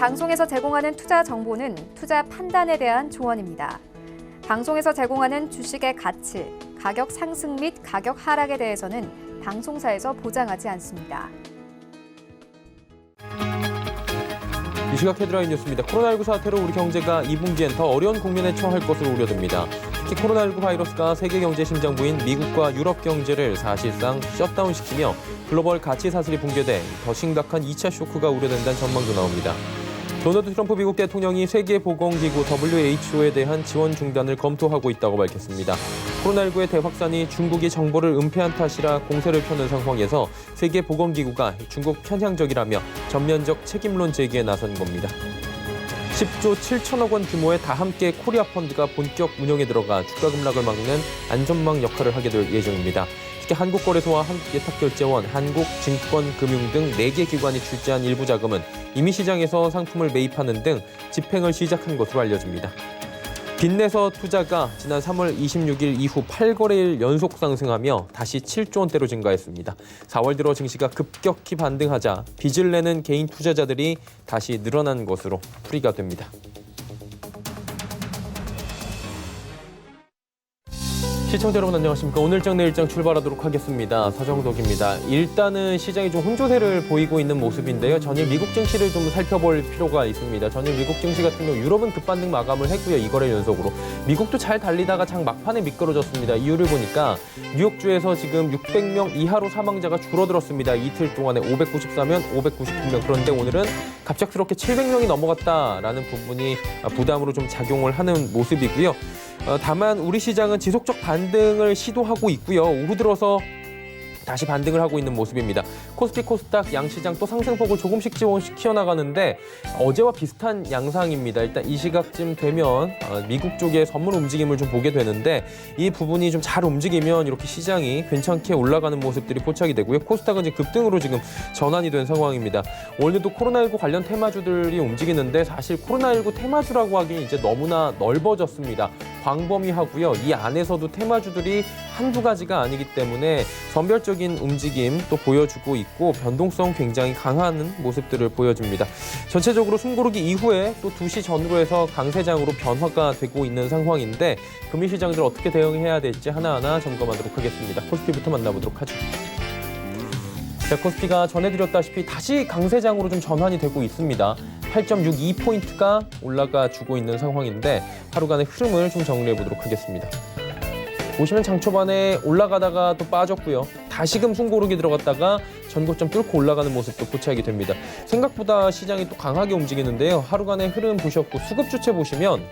방송에서 제공하는 투자 정보는 투자 판단에 대한 조언입니다. 방송에서 제공하는 주식의 가치, 가격 상승 및 가격 하락에 대해서는 방송사에서 보장하지 않습니다. 이 시각 헤드라인 뉴스입니다. 코로나19 사태로 우리 경제가 2분기엔 더 어려운 국면에 처할 것으로 우려됩니다. 특히 코로나19 바이러스가 세계 경제 심장부인 미국과 유럽 경제를 사실상 셧다운시키며 글로벌 가치 사슬이 붕괴돼 더 심각한 2차 쇼크가 우려된다는 전망도 나옵니다. 도널드 트럼프 미국 대통령이 세계보건기구 WHO에 대한 지원 중단을 검토하고 있다고 밝혔습니다. 코로나19의 대확산이 중국이 정보를 은폐한 탓이라 공세를 펴는 상황에서 세계보건기구가 중국 편향적이라며 전면적 책임론 제기에 나선 겁니다. 10조 7천억 원 규모의 다함께 코리아 펀드가 본격 운영에 들어가 주가 급락을 막는 안전망 역할을 하게 될 예정입니다. 특히 한국거래소와 한국예탁결제원, 한국증권금융 등 4개 기관이 출자한 일부 자금은 이미 시장에서 상품을 매입하는 등 집행을 시작한 것으로 알려집니다. 빚내서 투자가 지난 3월 26일 이후 8거래일 연속 상승하며 다시 7조 원대로 증가했습니다. 4월 들어 증시가 급격히 반등하자 빚을 내는 개인 투자자들이 다시 늘어난 것으로 풀이가 됩니다. 시청자 여러분 안녕하십니까. 오늘장 내일장 출발하도록 하겠습니다. 서정덕입니다. 일단은 시장이 좀 혼조세를 보이고 있는 모습인데요. 전일 미국 증시를 좀 살펴볼 필요가 있습니다. 전일 미국 증시 같은 경우 유럽은 급반등 마감을 했고요. 2거래일 연속으로. 미국도 잘 달리다가 장 막판에 미끄러졌습니다. 이유를 보니까 뉴욕주에서 지금 600명 이하로 사망자가 줄어들었습니다. 이틀 동안에 594명, 599명. 그런데 오늘은 갑작스럽게 700명이 넘어갔다라는 부분이 부담으로 좀 작용을 하는 모습이고요. 다만 우리 시장은 지속적 반등을 시도하고 있고요. 오후 들어서 다시 반등을 하고 있는 모습입니다. 코스피, 코스닥 양시장 또 상승폭을 조금씩 키워나가는데 어제와 비슷한 양상입니다. 일단 이 시각쯤 되면 미국 쪽의 선물 움직임을 좀 보게 되는데 이 부분이 좀 잘 움직이면 이렇게 시장이 괜찮게 올라가는 모습들이 포착이 되고요. 코스닥은 지금 급등으로 지금 전환이 된 상황입니다. 오늘도 코로나19 관련 테마주들이 움직이는데 사실 코로나19 테마주라고 하기엔 이제 너무나 넓어졌습니다. 광범위하고요. 이 안에서도 테마주들이 한두 가지가 아니기 때문에 선별적인 움직임 또 보여주고 있고 변동성 굉장히 강한 모습들을 보여줍니다. 전체적으로 숨고르기 이후에 또 2시 전후로 해서 강세장으로 변화가 되고 있는 상황인데 금융시장들 어떻게 대응해야 될지 하나하나 점검하도록 하겠습니다. 코스피부터 만나보도록 하죠. 자, 코스피가 전해드렸다시피 다시 강세장으로 좀 전환이 되고 있습니다. 8.62포인트가 올라가 주고 있는 상황인데 하루간의 흐름을 좀 정리해 보도록 하겠습니다. 보시면 장 초반에 올라가다가 또 빠졌고요. 다시금 숨고르기 들어갔다가 전고점 뚫고 올라가는 모습도 포착이 됩니다. 생각보다 시장이 또 강하게 움직이는데요. 하루간의 흐름 보셨고 수급 주체 보시면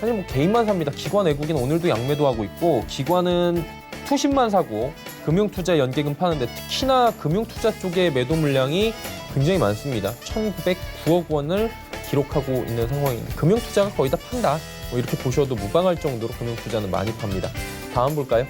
사실 뭐 개인만 삽니다. 기관 외국인 오늘도 양매도 하고 있고 기관은 투신만 사고 금융투자 연계금 파는데 특히나 금융투자 쪽의 매도 물량이 굉장히 많습니다. 1,909억 원을 기록하고 있는 상황입니다. 금융투자가 거의 다 판다. 뭐 이렇게 보셔도 무방할 정도로 금융투자는 많이 팝니다. 다음 볼까요?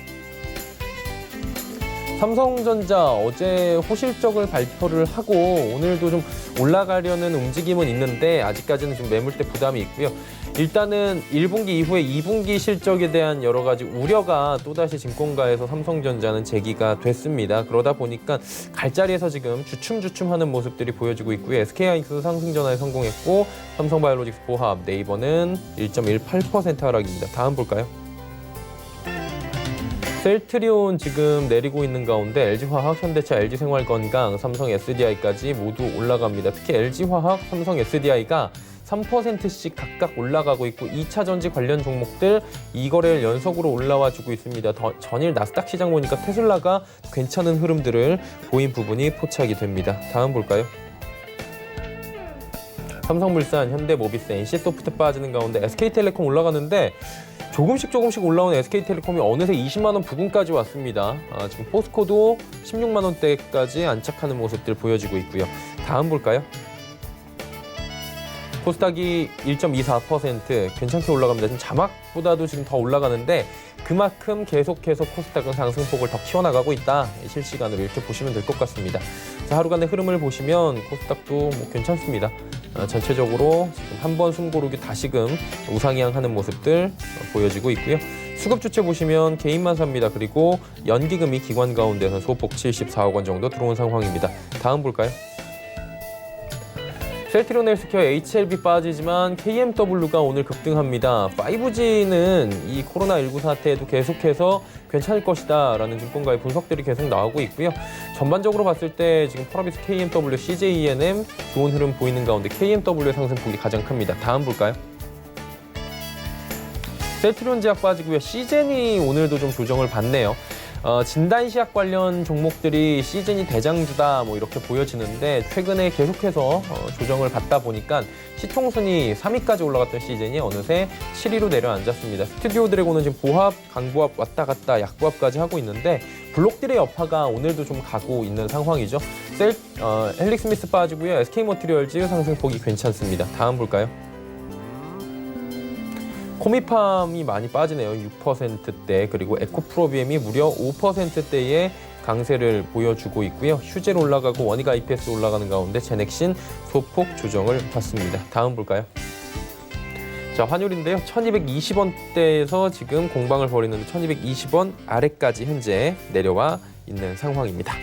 삼성전자 어제 호실적을 발표를 하고 오늘도 좀 올라가려는 움직임은 있는데 아직까지는 좀 매물대 부담이 있고요. 일단은 1분기 이후에 2분기 실적에 대한 여러 가지 우려가 또다시 증권가에서 삼성전자는 제기가 됐습니다. 그러다 보니까 갈자리에서 지금 주춤주춤하는 모습들이 보여지고 있고요. SK하이닉스 상승 전환에 성공했고 삼성바이오로직스 보합, 네이버는 1.18% 하락입니다. 다음 볼까요? 셀트리온 지금 내리고 있는 가운데 LG화학, 현대차, LG생활건강, 삼성 SDI까지 모두 올라갑니다. 특히 LG화학, 삼성 SDI가 3%씩 각각 올라가고 있고 2차 전지 관련 종목들 2거래일 연속으로 올라와 주고 있습니다. 전일 나스닥 시장 보니까 테슬라가 괜찮은 흐름들을 보인 부분이 포착이 됩니다. 다음 볼까요? 삼성물산, 현대모비스, NC소프트 빠지는 가운데 SK텔레콤 올라가는데 조금씩 올라오는 SK텔레콤이 어느새 20만 원 부근까지 왔습니다. 지금 포스코도 16만 원대까지 안착하는 모습들 보여지고 있고요. 다음 볼까요? 코스닥이 1.24% 괜찮게 올라갑니다. 지금 자막보다도 지금 더 올라가는데 그만큼 계속해서 코스닥은 상승폭을 더 키워나가고 있다. 실시간으로 이렇게 보시면 될 것 같습니다. 자, 하루간의 흐름을 보시면 코스닥도 뭐 괜찮습니다. 전체적으로 지금 한번 숨고르기 다시금 우상향하는 모습들 보여지고 있고요. 수급 주체 보시면 개인만 삽니다. 그리고 연기금이 기관 가운데서 소폭 74억 원 정도 들어온 상황입니다. 다음 볼까요? 셀트리온 헬스케어 HLB 빠지지만 KMW가 오늘 급등합니다. 5G는 이 코로나19 사태에도 계속해서 괜찮을 것이다라는 증권가의 분석들이 계속 나오고 있고요. 전반적으로 봤을 때 지금 펄어비스 KMW, CJENM 좋은 흐름 보이는 가운데 KMW의 상승폭이 가장 큽니다. 다음 볼까요? 셀트리온 제약 빠지고요. 시젠이 오늘도 좀 조정을 받네요. 진단시약 관련 종목들이 시즌이 대장주다 뭐 이렇게 보여지는데 최근에 계속해서 조정을 받다 보니까 시총순위 3위까지 올라갔던 시즌이 어느새 7위로 내려앉았습니다. 스튜디오 드래곤은 지금 보합, 강보합 왔다 갔다 약보합까지 하고 있는데 블록들의 여파가 오늘도 좀 가고 있는 상황이죠. 헬릭스미스 빠지고요. SK머티리얼즈 상승폭이 괜찮습니다. 다음 볼까요? 코미팜이 많이 빠지네요. 6%대 그리고 에코프로비엠이 무려 5%대의 강세를 보여주고 있고요. 휴젤 올라가고 원익 IPS 올라가는 가운데 제넥신 소폭 조정을 받습니다. 다음 볼까요? 자, 환율인데요. 1220원대에서 지금 공방을 벌이는데 1220원 아래까지 현재 내려와 있는 상황입니다.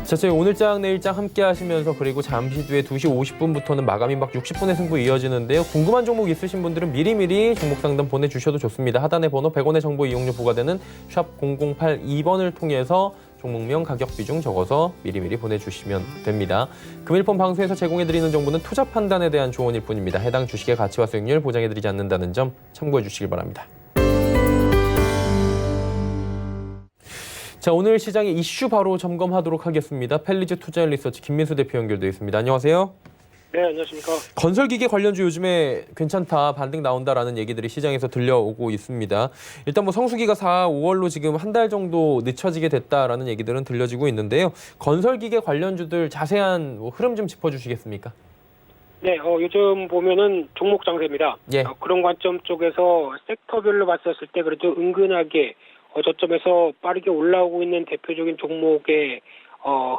자, 저희 오늘장 내일장 함께 하시면서 그리고 잠시 뒤에 2시 50분부터는 마감 임박 60분의 승부 이어지는데요. 궁금한 종목 있으신 분들은 미리미리 종목 상담 보내주셔도 좋습니다. 하단의 번호 100원의 정보 이용료 부과되는 샵 0082번을 통해서 종목명 가격 비중 적어서 미리미리 보내주시면 됩니다. 금일폰 방송에서 제공해드리는 정보는 투자 판단에 대한 조언일 뿐입니다. 해당 주식의 가치와 수익률 보장해드리지 않는다는 점 참고해 주시길 바랍니다. 자, 오늘 시장의 이슈 바로 점검하도록 하겠습니다. 펠리즈 투자앤리서치 김민수 대표 연결되어 있습니다. 안녕하세요. 네, 안녕하십니까. 건설기계 관련주 요즘에 괜찮다, 반등 나온다라는 얘기들이 시장에서 들려오고 있습니다. 일단 뭐 성수기가 4, 5월로 지금 한 달 정도 늦춰지게 됐다라는 얘기들은 들려지고 있는데요. 건설기계 관련주들 자세한 흐름 좀 짚어주시겠습니까? 네, 요즘 보면은 종목 장세입니다. 예. 그런 관점 쪽에서 섹터별로 봤었을 때 그래도 은근하게 저점에서 빠르게 올라오고 있는 대표적인 종목의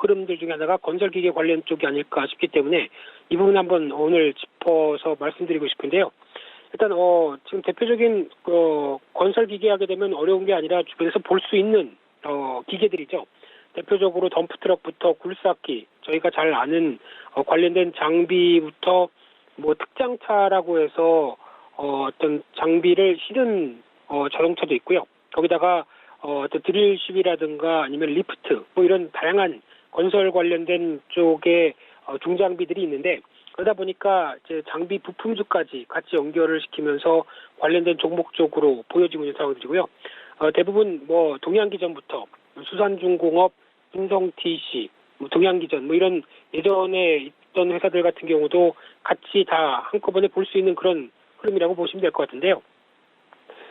흐름들 중에 하나가 건설기계 관련 쪽이 아닐까 싶기 때문에 이 부분 한번 오늘 짚어서 말씀드리고 싶은데요. 일단 지금 대표적인 건설기계 하게 되면 어려운 게 아니라 주변에서 볼 수 있는 기계들이죠. 대표적으로 덤프트럭부터 굴삭기, 저희가 잘 아는 관련된 장비부터 뭐 특장차라고 해서 어떤 장비를 실은 자동차도 있고요. 거기다가 어떤 드릴십이라든가 아니면 리프트 뭐 이런 다양한 건설 관련된 쪽의 중장비들이 있는데 그러다 보니까 이제 장비 부품주까지 같이 연결을 시키면서 관련된 종목 쪽으로 보여지고 있는 상황들이고요. 대부분 뭐 동양기전부터 수산중공업, 인성TC, 뭐 동양기전 뭐 이런 예전에 있던 회사들 같은 경우도 같이 다 한꺼번에 볼 수 있는 그런 흐름이라고 보시면 될 것 같은데요.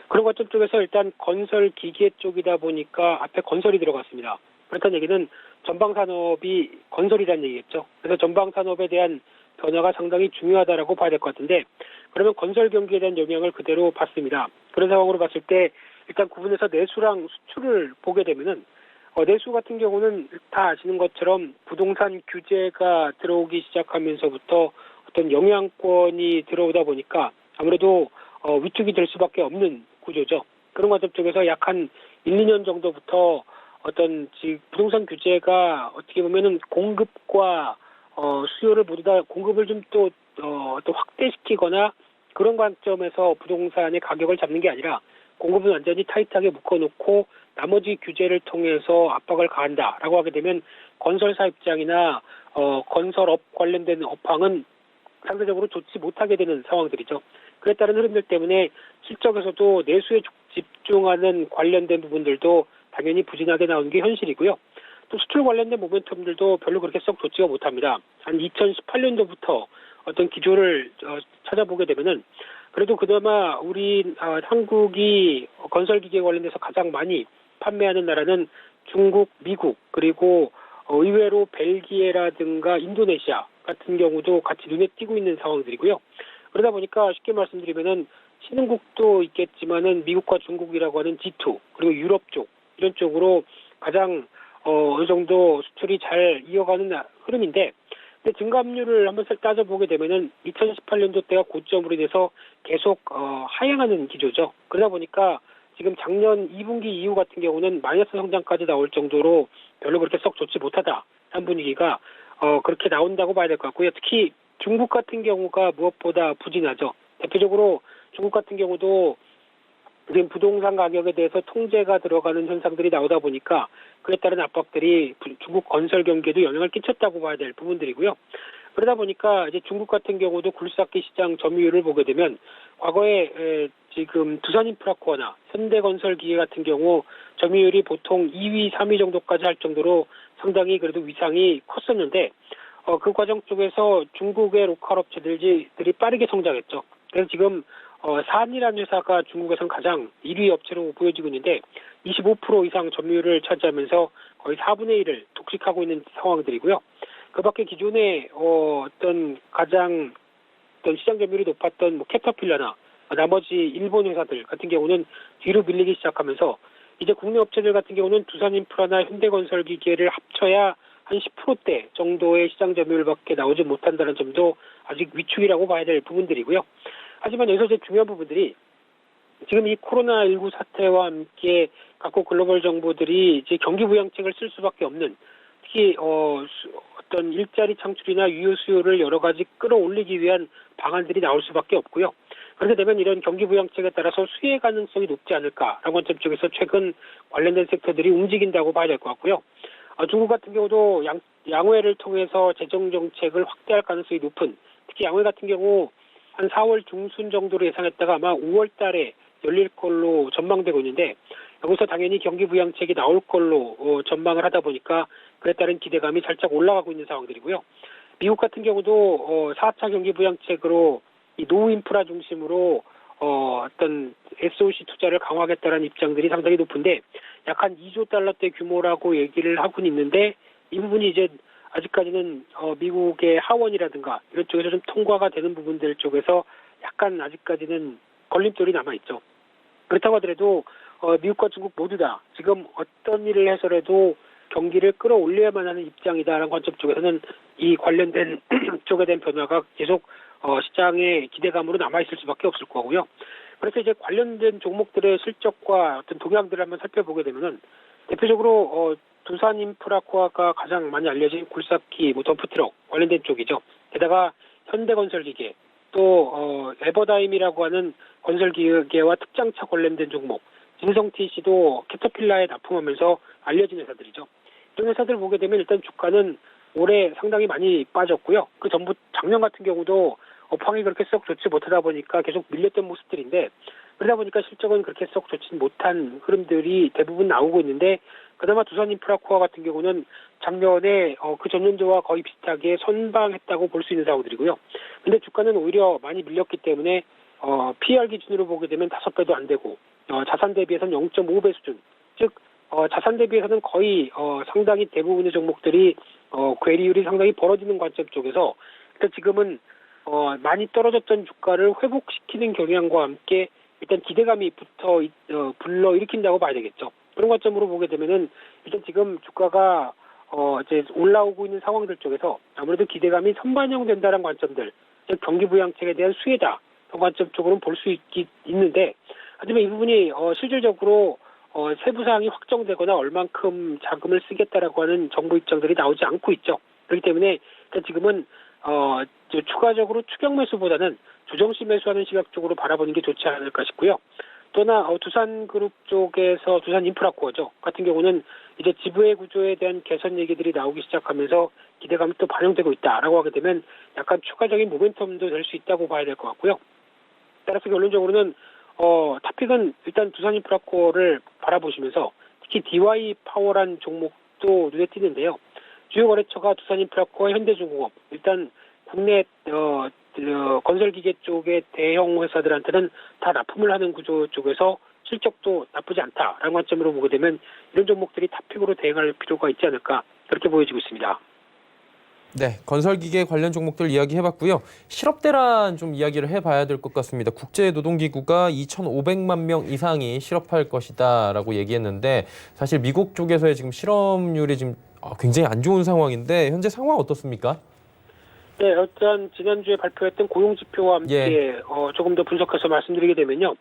그런 관점 쪽에서 일단 건설 기계 쪽이다 보니까 앞에 건설이 들어갔습니다. 그렇다는 얘기는 전방산업이 건설이라는 얘기겠죠. 그래서 전방산업에 대한 변화가 상당히 중요하다라고 봐야 될 것 같은데 그러면 건설 경기에 대한 영향을 그대로 받습니다. 그런 상황으로 봤을 때 일단 구분해서 내수랑 수출을 보게 되면은 내수 같은 경우는 다 아시는 것처럼 부동산 규제가 들어오기 시작하면서부터 어떤 영향권이 들어오다 보니까 아무래도 위축이 될 수밖에 없는 구조죠. 그런 관점 쪽에서 약 한 1, 2년 정도부터 어떤 부동산 규제가 어떻게 보면은 공급과 수요를 모두 다 공급을 좀 또 확대시키거나 그런 관점에서 부동산의 가격을 잡는 게 아니라 공급은 완전히 타이트하게 묶어놓고 나머지 규제를 통해서 압박을 가한다라고 하게 되면 건설사 입장이나 건설업 관련된 업황은 상대적으로 좋지 못하게 되는 상황들이죠. 그에 따른 흐름들 때문에 실적에서도 내수에 집중하는 관련된 부분들도 당연히 부진하게 나오는 게 현실이고요. 또 수출 관련된 모멘텀들도 별로 그렇게 썩 좋지가 못합니다. 한 2018년도부터 어떤 기조를 찾아보게 되면은 그래도 그나마 우리 한국이 건설기계 관련돼서 가장 많이 판매하는 나라는 중국, 미국 그리고 의외로 벨기에라든가 인도네시아 같은 경우도 같이 눈에 띄고 있는 상황들이고요. 그러다 보니까 쉽게 말씀드리면은 신흥국도 있겠지만은 미국과 중국이라고 하는 G2 그리고 유럽 쪽 이런 쪽으로 가장 어느 정도 수출이 잘 이어가는 흐름인데 근데 증감률을 한번 따져보게 되면은 2018년도 때가 고점으로 인해서 계속 하향하는 기조죠. 그러다 보니까 지금 작년 2분기 이후 같은 경우는 마이너스 성장까지 나올 정도로 별로 그렇게 썩 좋지 못하다 한 분위기가 그렇게 나온다고 봐야 될 것 같고요. 특히 중국 같은 경우가 무엇보다 부진하죠. 대표적으로 중국 같은 경우도 지금 부동산 가격에 대해서 통제가 들어가는 현상들이 나오다 보니까 그에 따른 압박들이 중국 건설 경기에도 영향을 끼쳤다고 봐야 될 부분들이고요. 그러다 보니까 이제 중국 같은 경우도 굴삭기 시장 점유율을 보게 되면 과거에 지금 두산인프라코어나 현대건설기계 같은 경우 점유율이 보통 2위, 3위 정도까지 할 정도로 상당히 그래도 위상이 컸었는데 그 과정 쪽에서 중국의 로컬 업체들이 빠르게 성장했죠. 그래서 지금 산이라는 회사가 중국에서는 가장 1위 업체로 보여지고 있는데 25% 이상 점유율을 차지하면서 거의 4분의 1을 독식하고 있는 상황들이고요. 그 밖에 기존에 어떤 가장 시장 점유율이 높았던 캐터필러나 나머지 일본 회사들 같은 경우는 뒤로 밀리기 시작하면서 이제 국내 업체들 같은 경우는 두산인프라나 현대건설기계를 합쳐야 한 10%대 정도의 시장 점유율밖에 나오지 못한다는 점도 아직 위축이라고 봐야 될 부분들이고요. 하지만 여기서 이제 중요한 부분들이 지금 이 코로나19 사태와 함께 각국 글로벌 정부들이 이제 경기 부양책을 쓸 수밖에 없는 특히 어떤 일자리 창출이나 유효 수요를 여러 가지 끌어올리기 위한 방안들이 나올 수밖에 없고요. 그렇게 되면 이런 경기 부양책에 따라서 수혜 가능성이 높지 않을까라는 관점 쪽에서 최근 관련된 섹터들이 움직인다고 봐야 될 것 같고요. 중국 같은 경우도 양회를 통해서 재정 정책을 확대할 가능성이 높은 특히 양회 같은 경우 한 4월 중순 정도로 예상했다가 아마 5월 달에 열릴 걸로 전망되고 있는데 여기서 당연히 경기 부양책이 나올 걸로 전망을 하다 보니까 그에 따른 기대감이 살짝 올라가고 있는 상황들이고요. 미국 같은 경우도 4차 경기 부양책으로 이 노후 인프라 중심으로 어떤 SOC 투자를 강화하겠다는 입장들이 상당히 높은데 약 한 2조 달러대 규모라고 얘기를 하고는 있는데 이 부분이 이제 아직까지는 미국의 하원이라든가 이런 쪽에서 좀 통과가 되는 부분들 쪽에서 약간 아직까지는 걸림돌이 남아있죠. 그렇다고 하더라도 미국과 중국 모두 다 지금 어떤 일을 해서라도 경기를 끌어올려야만 하는 입장이다라는 관점 쪽에서는 이 관련된 쪽에 대한 변화가 계속 시장의 기대감으로 남아있을 수밖에 없을 거고요. 그래서 이제 관련된 종목들의 실적과 어떤 동향들을 한번 살펴보게 되면은 대표적으로 두산인프라코아가 가장 많이 알려진 굴삭기, 덤프트럭 관련된 쪽이죠. 게다가 현대건설기계, 또 에버다임이라고 하는 건설기계와 특장차 관련된 종목, 진성TC도 캐터필라에 납품하면서 알려진 회사들이죠. 이런 회사들 보게 되면 일단 주가는 올해 상당히 많이 빠졌고요. 그 전부 작년 같은 경우도 업황이 그렇게 썩 좋지 못하다 보니까 계속 밀렸던 모습들인데 그러다 보니까 실적은 그렇게 썩 좋지 못한 흐름들이 대부분 나오고 있는데 그나마 두산인프라코아 같은 경우는 작년에 그 전년도와 거의 비슷하게 선방했다고 볼 수 있는 상황들이고요. 근데 주가는 오히려 많이 밀렸기 때문에 PER 기준으로 보게 되면 5배도 안 되고 자산 대비해서는 0.5배 수준, 즉 자산 대비해서는 거의 상당히 대부분의 종목들이 괴리율이 상당히 벌어지는 관점 쪽에서 일단 지금은 많이 떨어졌던 주가를 회복시키는 경향과 함께 일단 기대감이 불러일으킨다고 봐야 되겠죠. 그런 관점으로 보게 되면은 일단 지금 주가가 이제 올라오고 있는 상황들 쪽에서 아무래도 기대감이 선반영된다는 관점들, 즉 경기 부양책에 대한 수혜다 그런 관점 쪽으로는 볼 수 있는데 하지만 이 부분이 실질적으로 세부 사항이 확정되거나 얼만큼 자금을 쓰겠다라고 하는 정부 입장들이 나오지 않고 있죠. 그렇기 때문에 일단 지금은 추가적으로 추격 매수보다는 조정시 매수하는 시각 쪽으로 바라보는 게 좋지 않을까 싶고요. 또나 두산그룹 쪽에서 두산인프라코어죠 같은 경우는 이제 지부의 구조에 대한 개선 얘기들이 나오기 시작하면서 기대감이 또 반영되고 있다라고 하게 되면 약간 추가적인 모멘텀도 될 수 있다고 봐야 될 것 같고요. 따라서 결론적으로는 탑픽은 일단 두산인프라코어를 바라보시면서 특히 DY 파워란 종목도 눈에 띄는데요. 주요 거래처가 두산인프라코어, 현대중공업 일단 국내 건설기계 쪽의 대형 회사들한테는 다 납품을 하는 구조 쪽에서 실적도 나쁘지 않다라는 관점으로 보게 되면 이런 종목들이 탑픽으로 대응할 필요가 있지 않을까 그렇게 보여지고 있습니다. 네, 건설기계 관련 종목들 이야기해봤고요. 실업대란 좀 이야기를 해봐야 될 것 같습니다. 국제노동기구가 2,500만 명 이상이 실업할 것이다라고 얘기했는데 사실 미국 쪽에서의 지금 실업률이 지금 굉장히 안 좋은 상황인데 현재 상황 어떻습니까? 네, 일단 지난주에 발표했던 고용지표와 함께 조금 더 분석해서 말씀드리게 되면요.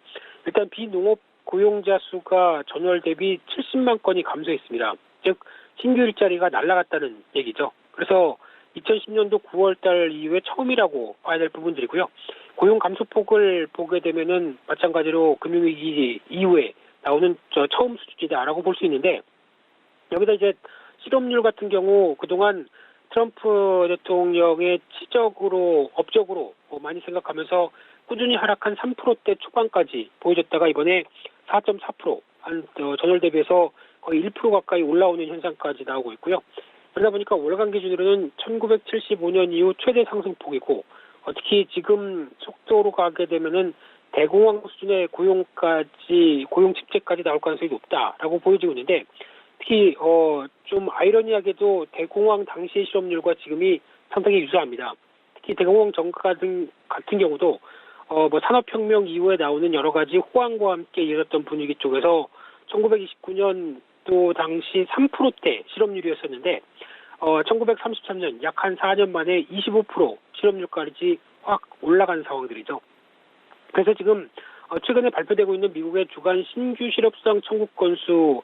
일단 비농업 고용자 수가 전월 대비 70만 건이 감소했습니다. 즉 신규 일자리가 날아갔다는 얘기죠. 그래서 2010년도 9월 달 이후에 처음이라고 봐야 될 부분들이고요. 고용 감소폭을 보게 되면은 마찬가지로 금융위기 이후에 나오는 처음 수준이다라고 볼 수 있는데, 여기다 이제 실업률 같은 경우 그동안 트럼프 대통령의 업적으로 많이 생각하면서 꾸준히 하락한 3%대 초반까지 보여줬다가 이번에 4.4%, 전월 대비해서 거의 1% 가까이 올라오는 현상까지 나오고 있고요. 그러다 보니까 월간 기준으로는 1975년 이후 최대 상승폭이고, 특히 지금 속도로 가게 되면은 대공황 수준의 고용 집계까지 나올 가능성이 높다라고 보여지고 있는데, 특히 좀 아이러니하게도 대공황 당시의 실업률과 지금이 상당히 유사합니다. 특히 대공황 전 같은 경우도 산업혁명 이후에 나오는 여러 가지 호황과 함께 이어졌던 분위기 쪽에서 1929년도 당시 3%대 실업률이었었는데 1933년 약 한 4년 만에 25% 실업률까지 확 올라간 상황들이죠. 그래서 지금 최근에 발표되고 있는 미국의 주간 신규 실업수당 청구 건수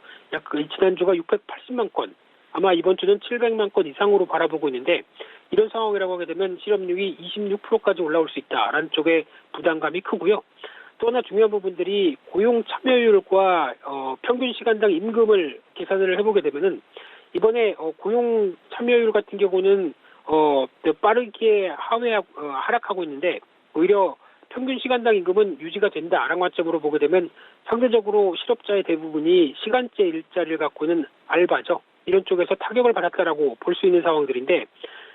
지난주가 680만 건, 아마 이번 주는 700만 건 이상으로 바라보고 있는데, 이런 상황이라고 하게 되면 실업률이 26%까지 올라올 수 있다라는 쪽에 부담감이 크고요. 또 하나 중요한 부분들이 고용 참여율과 평균 시간당 임금을 계산을 해보게 되면은 이번에 고용 참여율 같은 경우는 빠르게 하락하고 있는데, 오히려 평균 시간당 임금은 유지가 된다라는 관점으로 보게 되면 상대적으로 실업자의 대부분이 시간제 일자리를 갖고 있는 알바죠. 이런 쪽에서 타격을 받았다라고 볼 수 있는 상황들인데,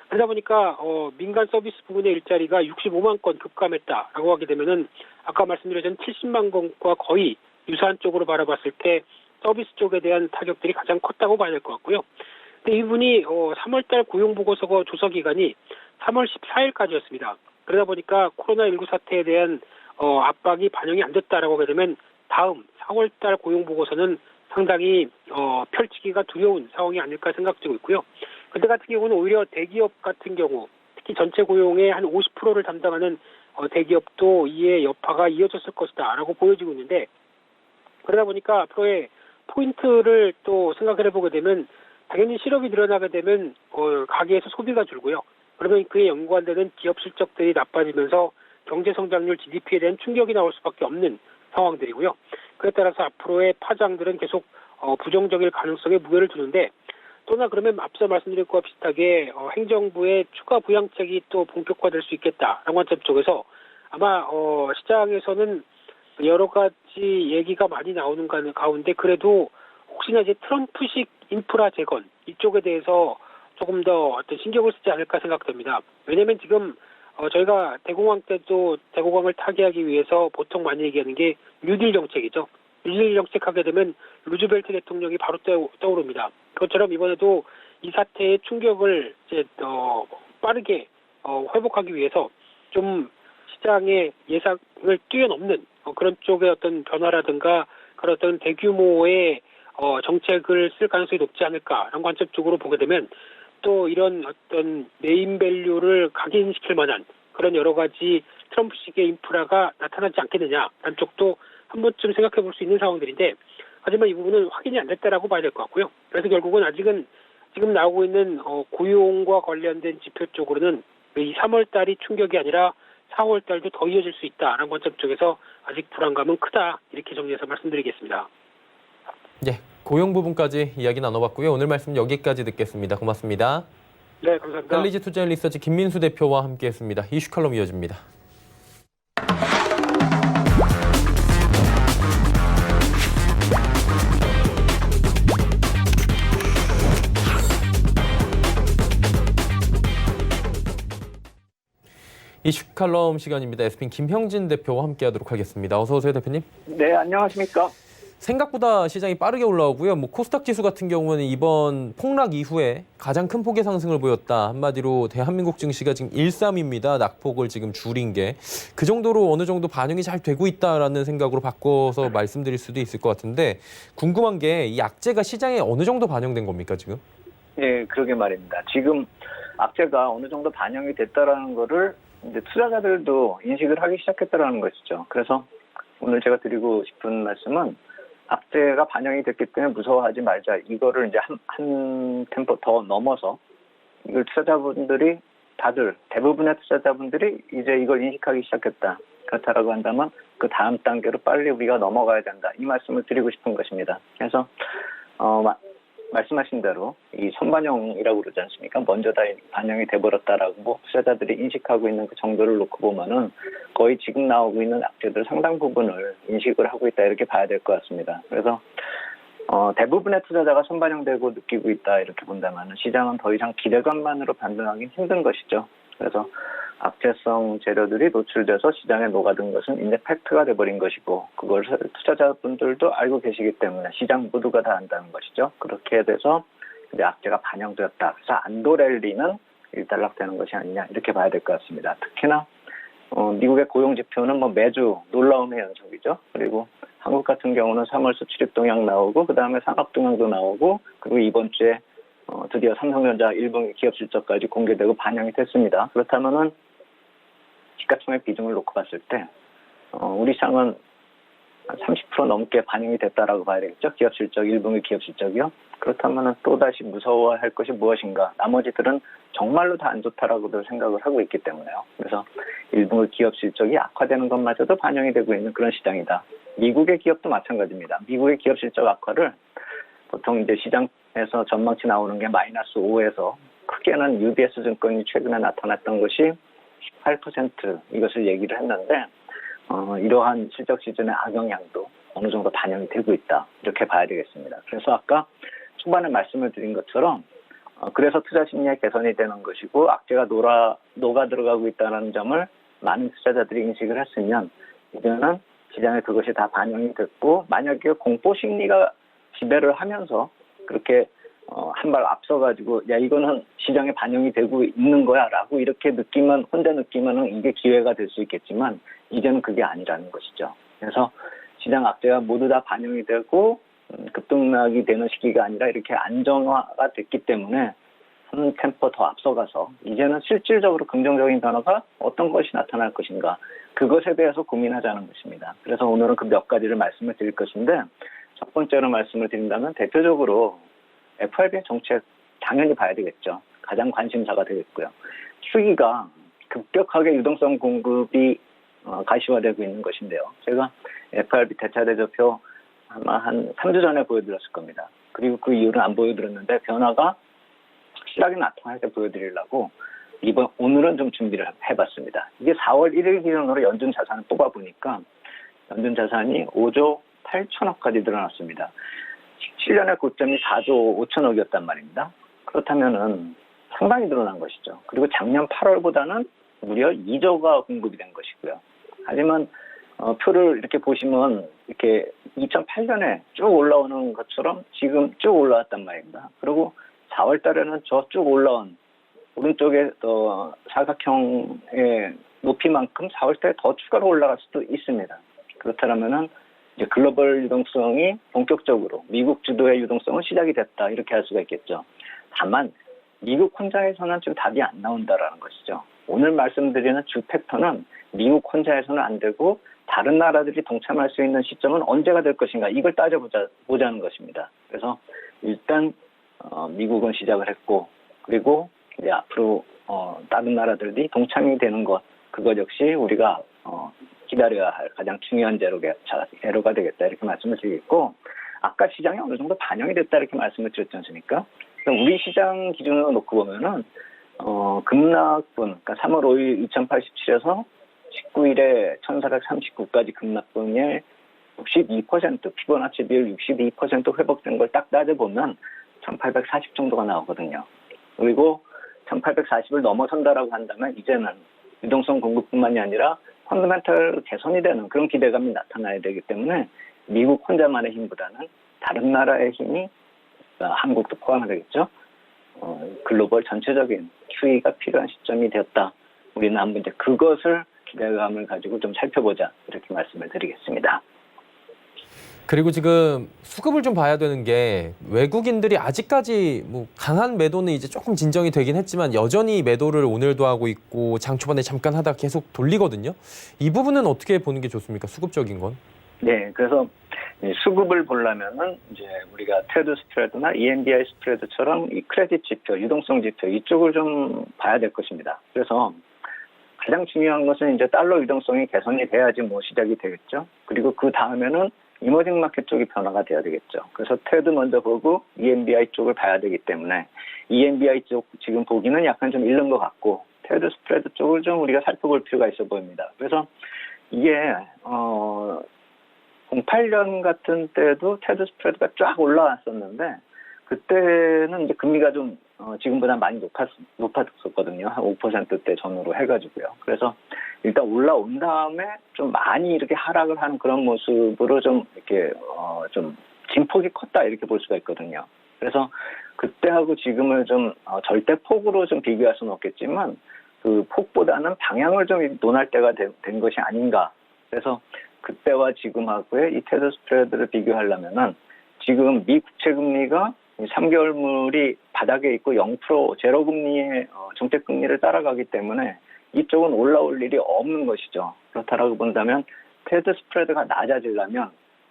그러다 보니까 민간 서비스 부분의 일자리가 65만 건 급감했다라고 하게 되면은 아까 말씀드렸던 70만 건과 거의 유사한 쪽으로 바라봤을 때 서비스 쪽에 대한 타격들이 가장 컸다고 봐야 될 것 같고요. 근데 이분이 3월달 고용보고서 조사 기간이 3월 14일까지였습니다. 그러다 보니까 코로나19 사태에 대한 압박이 반영이 안 됐다라고 하게 되면 다음 4월달 고용보고서는 상당히 펼치기가 두려운 상황이 아닐까 생각되고 있고요. 그때 같은 경우는 오히려 대기업 같은 경우, 특히 전체 고용의 한 50%를 담당하는 대기업도 이에 여파가 이어졌을 것이다라고 보여지고 있는데, 그러다 보니까 앞으로의 포인트를 또 생각을 해보게 되면 당연히 실업이 늘어나게 되면 가게에서 소비가 줄고요. 그러면 그에 연관되는 기업 실적들이 나빠지면서 경제 성장률 GDP에 대한 충격이 나올 수밖에 없는 상황들이고요. 그에 따라서 앞으로의 파장들은 계속 부정적일 가능성에 무게를 두는데, 또나 그러면 앞서 말씀드린 것과 비슷하게 행정부의 추가 부양책이 또 본격화될 수 있겠다라는 관점 쪽에서 아마 시장에서는 여러 가지 얘기가 많이 나오는 가운데 그래도 혹시나 이제 트럼프식 인프라 재건 이쪽에 대해서 조금 더 신경을 쓰지 않을까 생각됩니다. 왜냐하면 지금 저희가 대공황 때도 대공황을 타개하기 위해서 보통 많이 얘기하는 게 뉴딜 정책이죠. 뉴딜 정책하게 되면 루즈벨트 대통령이 바로 떠오릅니다. 그것처럼 이번에도 이 사태의 충격을 이제 빠르게 회복하기 위해서 좀 시장의 예상을 뛰어넘는 그런 쪽의 어떤 변화라든가 그런 어떤 대규모의 정책을 쓸 가능성이 높지 않을까라는 관점 쪽으로 보게 되면 또 이런 어떤 네임밸류를 각인시킬 만한 그런 여러 가지 트럼프식의 인프라가 나타나지 않겠느냐라는 쪽도 한 번쯤 생각해 볼 수 있는 상황들인데, 하지만 이 부분은 확인이 안 됐다라고 봐야 될 것 같고요. 그래서 결국은 아직은 지금 나오고 있는 고용과 관련된 지표 쪽으로는 이 3월 달이 충격이 아니라 4월 달도 더 이어질 수 있다라는 관점 쪽에서 아직 불안감은 크다, 이렇게 정리해서 말씀드리겠습니다. 네, 고용 부분까지 이야기 나눠봤고요. 오늘 말씀 여기까지 듣겠습니다. 고맙습니다. 네, 감사합니다. 셀리지 투자인 리서치 김민수 대표와 함께했습니다. 이슈 칼럼 이어집니다. 이슈 칼럼 시간입니다. 에스핀 김형진 대표와 함께하도록 하겠습니다. 어서 오세요, 대표님. 네, 안녕하십니까. 생각보다 시장이 빠르게 올라오고요. 코스닥 지수 같은 경우는 이번 폭락 이후에 가장 큰 폭의 상승을 보였다. 한마디로 대한민국 증시가 지금 1.3입니다. 낙폭을 지금 줄인 게. 그 정도로 어느 정도 반영이 잘 되고 있다라는 생각으로 바꿔서 말씀드릴 수도 있을 것 같은데, 궁금한 게 이 악재가 시장에 어느 정도 반영된 겁니까, 지금? 네, 그러게 말입니다. 지금 악재가 어느 정도 반영이 됐다라는 거를 이제 투자자들도 인식을 하기 시작했다라는 것이죠. 그래서 오늘 제가 드리고 싶은 말씀은 악재가 반영이 됐기 때문에 무서워하지 말자. 이거를 이제 한 템포 더 넘어서 이걸 투자자분들이 대부분의 투자자분들이 이제 이걸 인식하기 시작했다. 그렇다라고 한다면 그 다음 단계로 빨리 우리가 넘어가야 된다. 이 말씀을 드리고 싶은 것입니다. 그래서 말씀하신 대로 이 선반영이라고 그러지 않습니까? 먼저 다 반영이 돼버렸다라고 투자자들이 인식하고 있는 그 정도를 놓고 보면은 거의 지금 나오고 있는 악재들 상당 부분을 인식을 하고 있다 이렇게 봐야 될 것 같습니다. 그래서 대부분의 투자자가 선반영되고 느끼고 있다 이렇게 본다면 시장은 더 이상 기대감만으로 반등하기 힘든 것이죠. 그래서 악재성 재료들이 노출돼서 시장에 녹아든 것은 이제 팩트가 돼버린 것이고 그걸 투자자분들도 알고 계시기 때문에 시장 모두가 다 안다는 것이죠. 그렇게 돼서 이제 악재가 반영되었다. 그래서 안도랠리는 일단락되는 것이 아니냐 이렇게 봐야 될 것 같습니다. 특히나 미국의 고용 지표는 뭐 매주 놀라움의 연속이죠. 그리고 한국 같은 경우는 3월 수출입 동향 나오고 그 다음에 산업 동향도 나오고 그리고 이번 주에 드디어 삼성전자 1분기 기업 실적까지 공개되고 반영이 됐습니다. 그렇다면은 시가총액 비중을 놓고 봤을 때 우리 시장은 한 30% 넘게 반영이 됐다라고 봐야 되겠죠. 기업 실적 1분기 기업 실적이요. 그렇다면은 또다시 무서워할 것이 무엇인가. 나머지들은 정말로 다 안 좋다라고들 생각을 하고 있기 때문에요. 그래서 1분기 기업 실적이 악화되는 것마저도 반영이 되고 있는 그런 시장이다. 미국의 기업도 마찬가지입니다. 미국의 기업 실적 악화를 보통 이제 시장에서 전망치 나오는 게 -5에서 크게는 UBS 증권이 최근에 나타났던 것이 18% 이것을 얘기를 했는데 이러한 실적 시즌의 악영향도 어느 정도 반영이 되고 있다. 이렇게 봐야 되겠습니다. 그래서 아까 초반에 말씀을 드린 것처럼 그래서 투자 심리의 개선이 되는 것이고 악재가 녹아 들어가고 있다는 점을 많은 투자자들이 인식을 했으면 이제는 시장에 그것이 다 반영이 됐고 만약에 공포 심리가 지배를 하면서 그렇게 한 발 앞서가지고 야 이거는 시장에 반영이 되고 있는 거야라고 이렇게 혼자 느끼면은 이게 기회가 될 수 있겠지만 이제는 그게 아니라는 것이죠. 그래서 시장 악재가 모두 다 반영이 되고 급등락이 되는 시기가 아니라 이렇게 안정화가 됐기 때문에 한 템포 더 앞서가서 이제는 실질적으로 긍정적인 변화가 어떤 것이 나타날 것인가 그것에 대해서 고민하자는 것입니다. 그래서 오늘은 그 몇 가지를 말씀을 드릴 것인데 첫 번째로 말씀을 드린다면 대표적으로 FRB의 정책 당연히 봐야 되겠죠. 가장 관심사가 되겠고요. QE가 급격하게 유동성 공급이 가시화되고 있는 것인데요. 제가 FRB 대차대조표 아마 한 3주 전에 보여드렸을 겁니다. 그리고 그 이유는 안 보여드렸는데 변화가 확실하게 나타날 때 보여드리려고 오늘은 좀 준비를 해봤습니다. 이게 4월 1일 기준으로 연준 자산을 뽑아보니까 연준 자산이 5조 8천억까지 늘어났습니다. 17년의 고점이 4조 5천억이었단 말입니다. 그렇다면은 상당히 늘어난 것이죠. 그리고 작년 8월보다는 무려 2조가 공급이 된 것이고요. 하지만 표를 이렇게 보시면 이렇게 2008년에 쭉 올라오는 것처럼 지금 쭉 올라왔단 말입니다. 그리고 4월 달에는 저 쭉 올라온 오른쪽에 사각형의 높이만큼 4월 달에 더 추가로 올라갈 수도 있습니다. 그렇다면은 이제 글로벌 유동성이 본격적으로 미국 주도의 유동성은 시작이 됐다 이렇게 할 수가 있겠죠. 다만 미국 혼자에서는 지금 답이 안 나온다라는 것이죠. 오늘 말씀드리는 주 팩터는 미국 혼자에서는 안 되고 다른 나라들이 동참할 수 있는 시점은 언제가 될 것인가 이걸 따져보자는 것입니다. 그래서 일단 미국은 시작을 했고 그리고 이제 앞으로 다른 나라들이 동참이 되는 것 그것 역시 우리가 기다려야 할 가장 중요한 재료가 되겠다 이렇게 말씀을 드리겠고 아까 시장이 어느 정도 반영이 됐다 이렇게 말씀을 드렸지 않습니까? 우리 시장 기준으로 놓고 보면은 급락분 그러니까 3월 5일 2087에서 19일에 1439까지 급락분의 62% 피보나치 비율 62% 회복된 걸 딱 따져보면 1840 정도가 나오거든요. 그리고 1840을 넘어선다라고 한다면 이제는 유동성 공급뿐만이 아니라 펀더멘털 개선이 되는 그런 기대감이 나타나야 되기 때문에 미국 혼자만의 힘보다는 다른 나라의 힘이 한국도 포함되겠죠. 글로벌 전체적인 QE가 필요한 시점이 되었다. 우리는 한번 이제 그것을 기대감을 가지고 좀 살펴보자 이렇게 말씀을 드리겠습니다. 그리고 지금 수급을 좀 봐야 되는 게 외국인들이 아직까지 뭐 강한 매도는 이제 조금 진정이 되긴 했지만 여전히 매도를 오늘도 하고 있고 장 초반에 잠깐 하다 계속 돌리거든요. 이 부분은 어떻게 보는 게 좋습니까? 수급적인 건? 네, 그래서 이 수급을 보려면은 이제 우리가 테드 스프레드나 EMBI 스프레드처럼 이 크레딧 지표, 유동성 지표 이쪽을 좀 봐야 될 것입니다. 그래서 가장 중요한 것은 이제 달러 유동성이 개선이 돼야지 뭐 시작이 되겠죠. 그리고 그 다음에는 이머징 마켓 쪽이 변화가 돼야 되겠죠. 그래서 테드 먼저 보고 EMBI 쪽을 봐야 되기 때문에 EMBI 쪽 지금 보기는 약간 좀 잃는 것 같고 테드 스프레드 쪽을 좀 우리가 살펴볼 필요가 있어 보입니다. 그래서 이게 08년 같은 때도 테드 스프레드가 쫙 올라왔었는데 그때는 이제 금리가 좀 지금보다 많이 높았었거든요. 한 5%대 전후로 해가지고요. 그래서 일단 올라온 다음에 좀 많이 이렇게 하락을 하는 그런 모습으로 좀 이렇게 좀 진폭이 컸다 이렇게 볼 수가 있거든요. 그래서 그때하고 지금을 좀 절대 폭으로 좀 비교할 수는 없겠지만 그 폭보다는 방향을 좀 논할 때가 된 것이 아닌가. 그래서 그때와 지금하고의 이 테드 스프레드를 비교하려면은 지금 미 국채 금리가 3개월물이 바닥에 있고 0% 제로 금리의 정책 금리를 따라가기 때문에 이쪽은 올라올 일이 없는 것이죠. 그렇다라고 본다면 테드 스프레드가 낮아지려면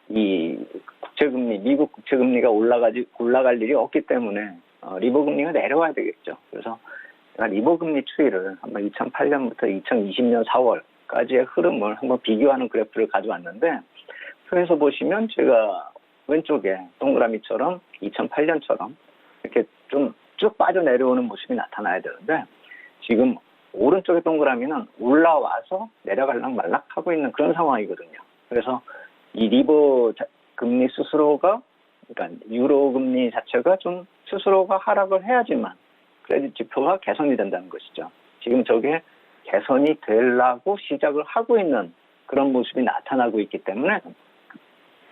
이 국채 금리, 미국 국채 금리가 올라갈 일이 없기 때문에 리버 금리가 내려와야 되겠죠. 그래서 리버 금리 추이를 한번 2008년부터 2020년 4월까지의 흐름을 한번 비교하는 그래프를 가져왔는데 그래서 보시면 제가 왼쪽에 동그라미처럼 2008년처럼 이렇게 좀 쭉 빠져 내려오는 모습이 나타나야 되는데 지금 오른쪽의 동그라미는 올라와서 내려갈락 말락 하고 있는 그런 상황이거든요. 그래서 이 리버 금리 스스로가 그러니까 유로 금리 자체가 좀 스스로가 하락을 해야지만 크레딧 지표가 개선이 된다는 것이죠. 지금 저게 개선이 되려고 시작을 하고 있는 그런 모습이 나타나고 있기 때문에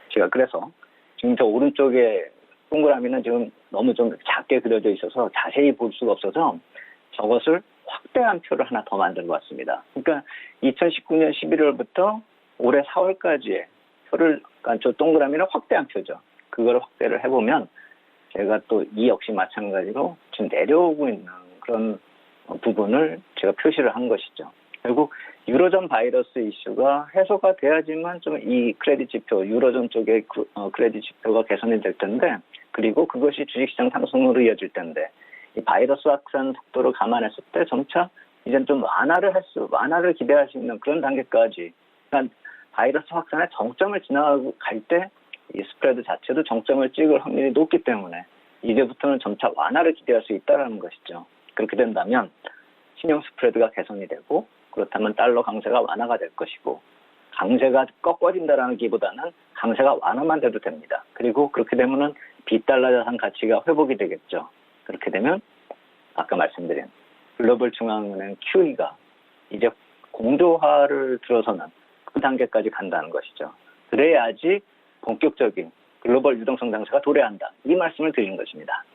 제가 그래서 지금 저 오른쪽에 동그라미는 지금 너무 좀 작게 그려져 있어서 자세히 볼 수가 없어서 저것을 확대한 표를 하나 더 만든 것 같습니다. 그러니까 2019년 11월부터 올해 4월까지의 표를, 그러니까 저 동그라미는 확대한 표죠. 그걸 확대를 해보면 제가 또 이 역시 마찬가지로 지금 내려오고 있는 그런 부분을 제가 표시를 한 것이죠. 결국 유로존 바이러스 이슈가 해소가 돼야지만 좀 이 크레딧 지표, 유로존 쪽의 크레딧 지표가 개선이 될 텐데, 그리고 그것이 주식시장 상승으로 이어질 텐데, 이 바이러스 확산 속도를 감안했을 때 점차 이제 좀 완화를 기대할 수 있는 그런 단계까지, 그러니까 바이러스 확산의 정점을 지나갈 때 이 스프레드 자체도 정점을 찍을 확률이 높기 때문에 이제부터는 점차 완화를 기대할 수 있다는 것이죠. 그렇게 된다면 신용 스프레드가 개선이 되고 그렇다면 달러 강세가 완화가 될 것이고 강세가 꺾어진다라는 기보다는 강세가 완화만 돼도 됩니다. 그리고 그렇게 되면은 비달러 자산 가치가 회복이 되겠죠. 그렇게 되면 아까 말씀드린 글로벌 중앙은행 QE가 이제 공조화를 들어서는 그 단계까지 간다는 것이죠. 그래야지 본격적인 글로벌 유동성 장세가 도래한다. 이 말씀을 드리는 것입니다.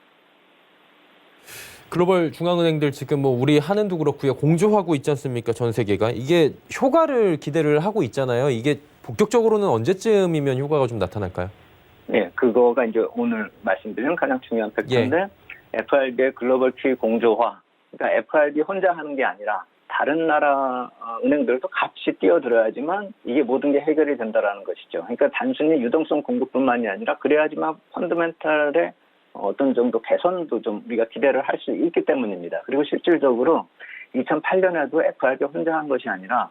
글로벌 중앙은행들 지금 뭐 우리 한은도 그렇고요. 공조하고 있지 않습니까? 전 세계가. 이게 효과를 기대를 하고 있잖아요. 이게 본격적으로는 언제쯤이면 효과가 좀 나타날까요? 네, 그거가 이제 오늘 말씀드린 가장 중요한 팩트인데 FRB의 글로벌 QE 공조화. 그러니까 FRB 혼자 하는 게 아니라 다른 나라 은행들도 같이 뛰어들어야지만 이게 모든 게 해결이 된다라는 것이죠. 그러니까 단순히 유동성 공급뿐만이 아니라 그래야지만 펀더멘탈의 어떤 정도 개선도 좀 우리가 기대를 할 수 있기 때문입니다. 그리고 실질적으로 2008년에도 FRB 혼자 한 것이 아니라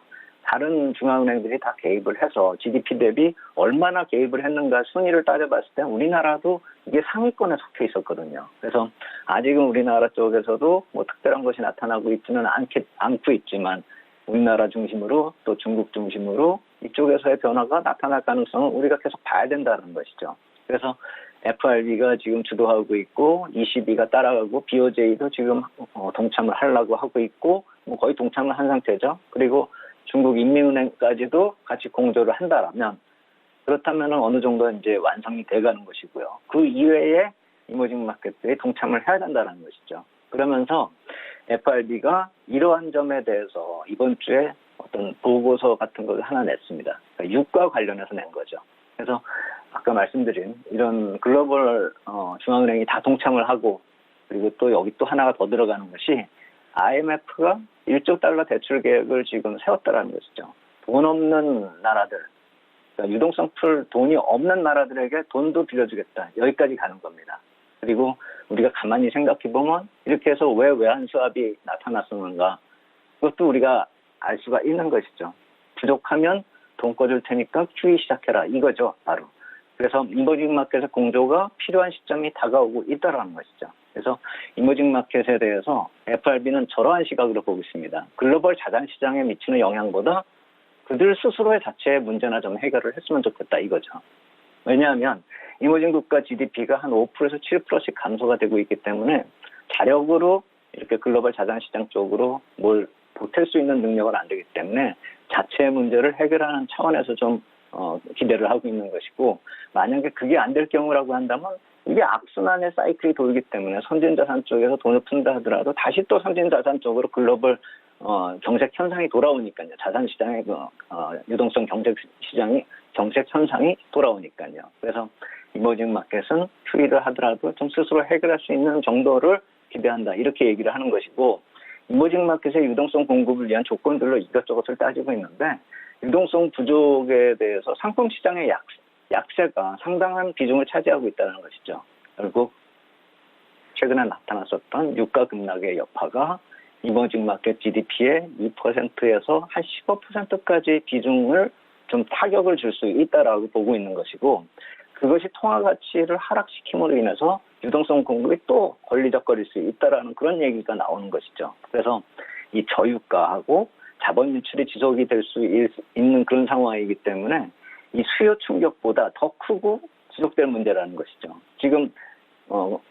다른 중앙은행들이 다 개입을 해서 GDP 대비 얼마나 개입을 했는가 순위를 따져봤을 때 우리나라도 이게 상위권에 속해 있었거든요. 그래서 아직은 우리나라 쪽에서도 뭐 특별한 것이 나타나고 있지는 않고 있지만 우리나라 중심으로 또 중국 중심으로 이쪽에서의 변화가 나타날 가능성은 우리가 계속 봐야 된다는 것이죠. 그래서 FRB가 지금 주도하고 있고 ECB가 따라가고 BOJ도 지금 동참을 하려고 하고 있고 뭐 거의 동참을 한 상태죠. 그리고 중국 인민은행까지도 같이 공조를 한다라면 그렇다면 어느 정도 이제 완성이 돼가는 것이고요. 그 이외에 이머징 마켓들이 동참을 해야 된다는 것이죠. 그러면서 FRB가 이러한 점에 대해서 이번 주에 어떤 보고서 같은 걸 하나 냈습니다. 그러니까 유가 관련해서 낸 거죠. 그래서 아까 말씀드린 이런 글로벌 중앙은행이 다 동참을 하고 그리고 또 여기 또 하나가 더 들어가는 것이 IMF가 1조 달러 대출 계획을 지금 세웠다라는 것이죠. 돈 없는 나라들, 그러니까 유동성 풀 돈이 없는 나라들에게 돈도 빌려주겠다. 여기까지 가는 겁니다. 그리고 우리가 가만히 생각해보면 이렇게 해서 왜 외환수합이 나타났었는가. 그것도 우리가 알 수가 있는 것이죠. 부족하면 돈 꺼줄 테니까 QE 시작해라. 이거죠, 바로. 그래서 이머징 마켓의 공조가 필요한 시점이 다가오고 있다는 것이죠. 그래서 이머징 마켓에 대해서 FRB는 저러한 시각으로 보고 있습니다. 글로벌 자산 시장에 미치는 영향보다 그들 스스로의 자체의 문제나 좀 해결을 했으면 좋겠다 이거죠. 왜냐하면 이머징 국가 GDP가 한 5%에서 7%씩 감소가 되고 있기 때문에 자력으로 이렇게 글로벌 자산 시장 쪽으로 뭘 보탤 수 있는 능력은 안 되기 때문에 자체의 문제를 해결하는 차원에서 좀 기대를 하고 있는 것이고, 만약에 그게 안 될 경우라고 한다면 이게 악순환의 사이클이 돌기 때문에 선진자산 쪽에서 돈을 푼다 하더라도 다시 또 선진자산 쪽으로 글로벌 경색 현상이 돌아오니까요. 자산 시장의 유동성 경색 시장이 경색 현상이 돌아오니까요. 그래서 이머징 마켓은 QE를 하더라도 좀 스스로 해결할 수 있는 정도를 기대한다. 이렇게 얘기를 하는 것이고, 이머징 마켓의 유동성 공급을 위한 조건들로 이것저것을 따지고 있는데, 유동성 부족에 대해서 상품 시장의 약세가 상당한 비중을 차지하고 있다는 것이죠. 결국 최근에 나타났었던 유가 급락의 여파가 이머징 마켓 GDP의 2%에서 한 15%까지 비중을 좀 타격을 줄 수 있다라고 보고 있는 것이고, 그것이 통화 가치를 하락시킴으로 인해서 유동성 공급이 또 걸리적거릴 수 있다라는 그런 얘기가 나오는 것이죠. 그래서 이 저유가하고 자본 유출이 지속이 될 수 있는 그런 상황이기 때문에 이 수요 충격보다 더 크고 지속될 문제라는 것이죠. 지금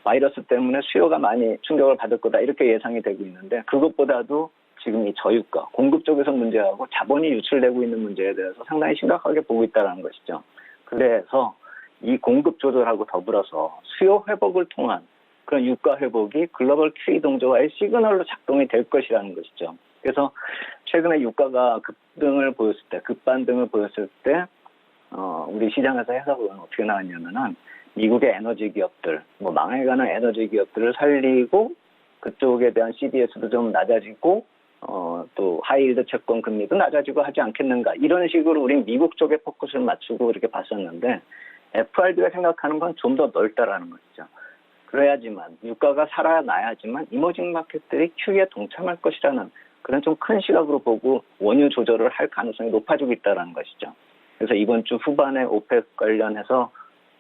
바이러스 때문에 수요가 많이 충격을 받을 거다 이렇게 예상이 되고 있는데, 그것보다도 지금 이 저유가, 공급 쪽에서 문제하고 자본이 유출되고 있는 문제에 대해서 상당히 심각하게 보고 있다는 것이죠. 그래서 이 공급 조절하고 더불어서 수요 회복을 통한 그런 유가 회복이 글로벌 QE 동조화의 시그널로 작동이 될 것이라는 것이죠. 그래서 최근에 유가가 급반등을 보였을 때 우리 시장에서 해석은 어떻게 나왔냐면은 미국의 에너지 기업들, 망해가는 에너지 기업들을 살리고 그쪽에 대한 CDS도 좀 낮아지고 또 하이힐드 채권 금리도 낮아지고 하지 않겠는가, 이런 식으로 우리 미국 쪽에 포커스를 맞추고 이렇게 봤었는데, FRB가 생각하는 건 좀 더 넓다라는 것이죠. 그래야지만 유가가 살아나야지만 이머징 마켓들이 QE에 동참할 것이라는 그런 좀 큰 시각으로 보고 원유 조절을 할 가능성이 높아지고 있다는 것이죠. 그래서 이번 주 후반에 오펙 관련해서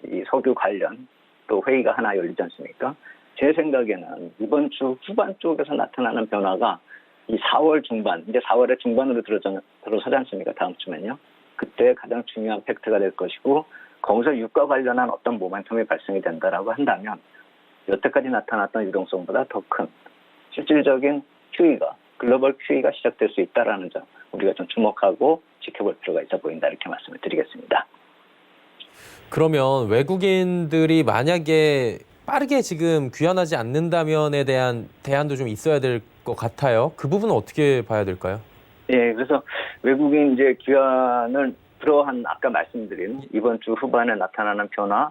이 석유 관련 또 회의가 하나 열리지 않습니까? 제 생각에는 이번 주 후반 쪽에서 나타나는 변화가 이 4월 중반, 이제 4월의 중반으로 들어서지 않습니까? 다음 주면요. 그때 가장 중요한 팩트가 될 것이고, 거기서 유가 관련한 어떤 모멘텀이 발생이 된다라고 한다면 여태까지 나타났던 유동성보다 더 큰 실질적인 QE가, 글로벌 QE가 시작될 수 있다라는 점 우리가 좀 주목하고 지켜볼 필요가 있어 보인다, 이렇게 말씀을 드리겠습니다. 그러면 외국인들이 만약에 빠르게 지금 귀환하지 않는다면에 대한 대안도 좀 있어야 될 것 같아요. 그 부분은 어떻게 봐야 될까요? 예, 그래서 외국인 이제 귀환을 그러한 아까 말씀드린 이번 주 후반에 나타나는 변화,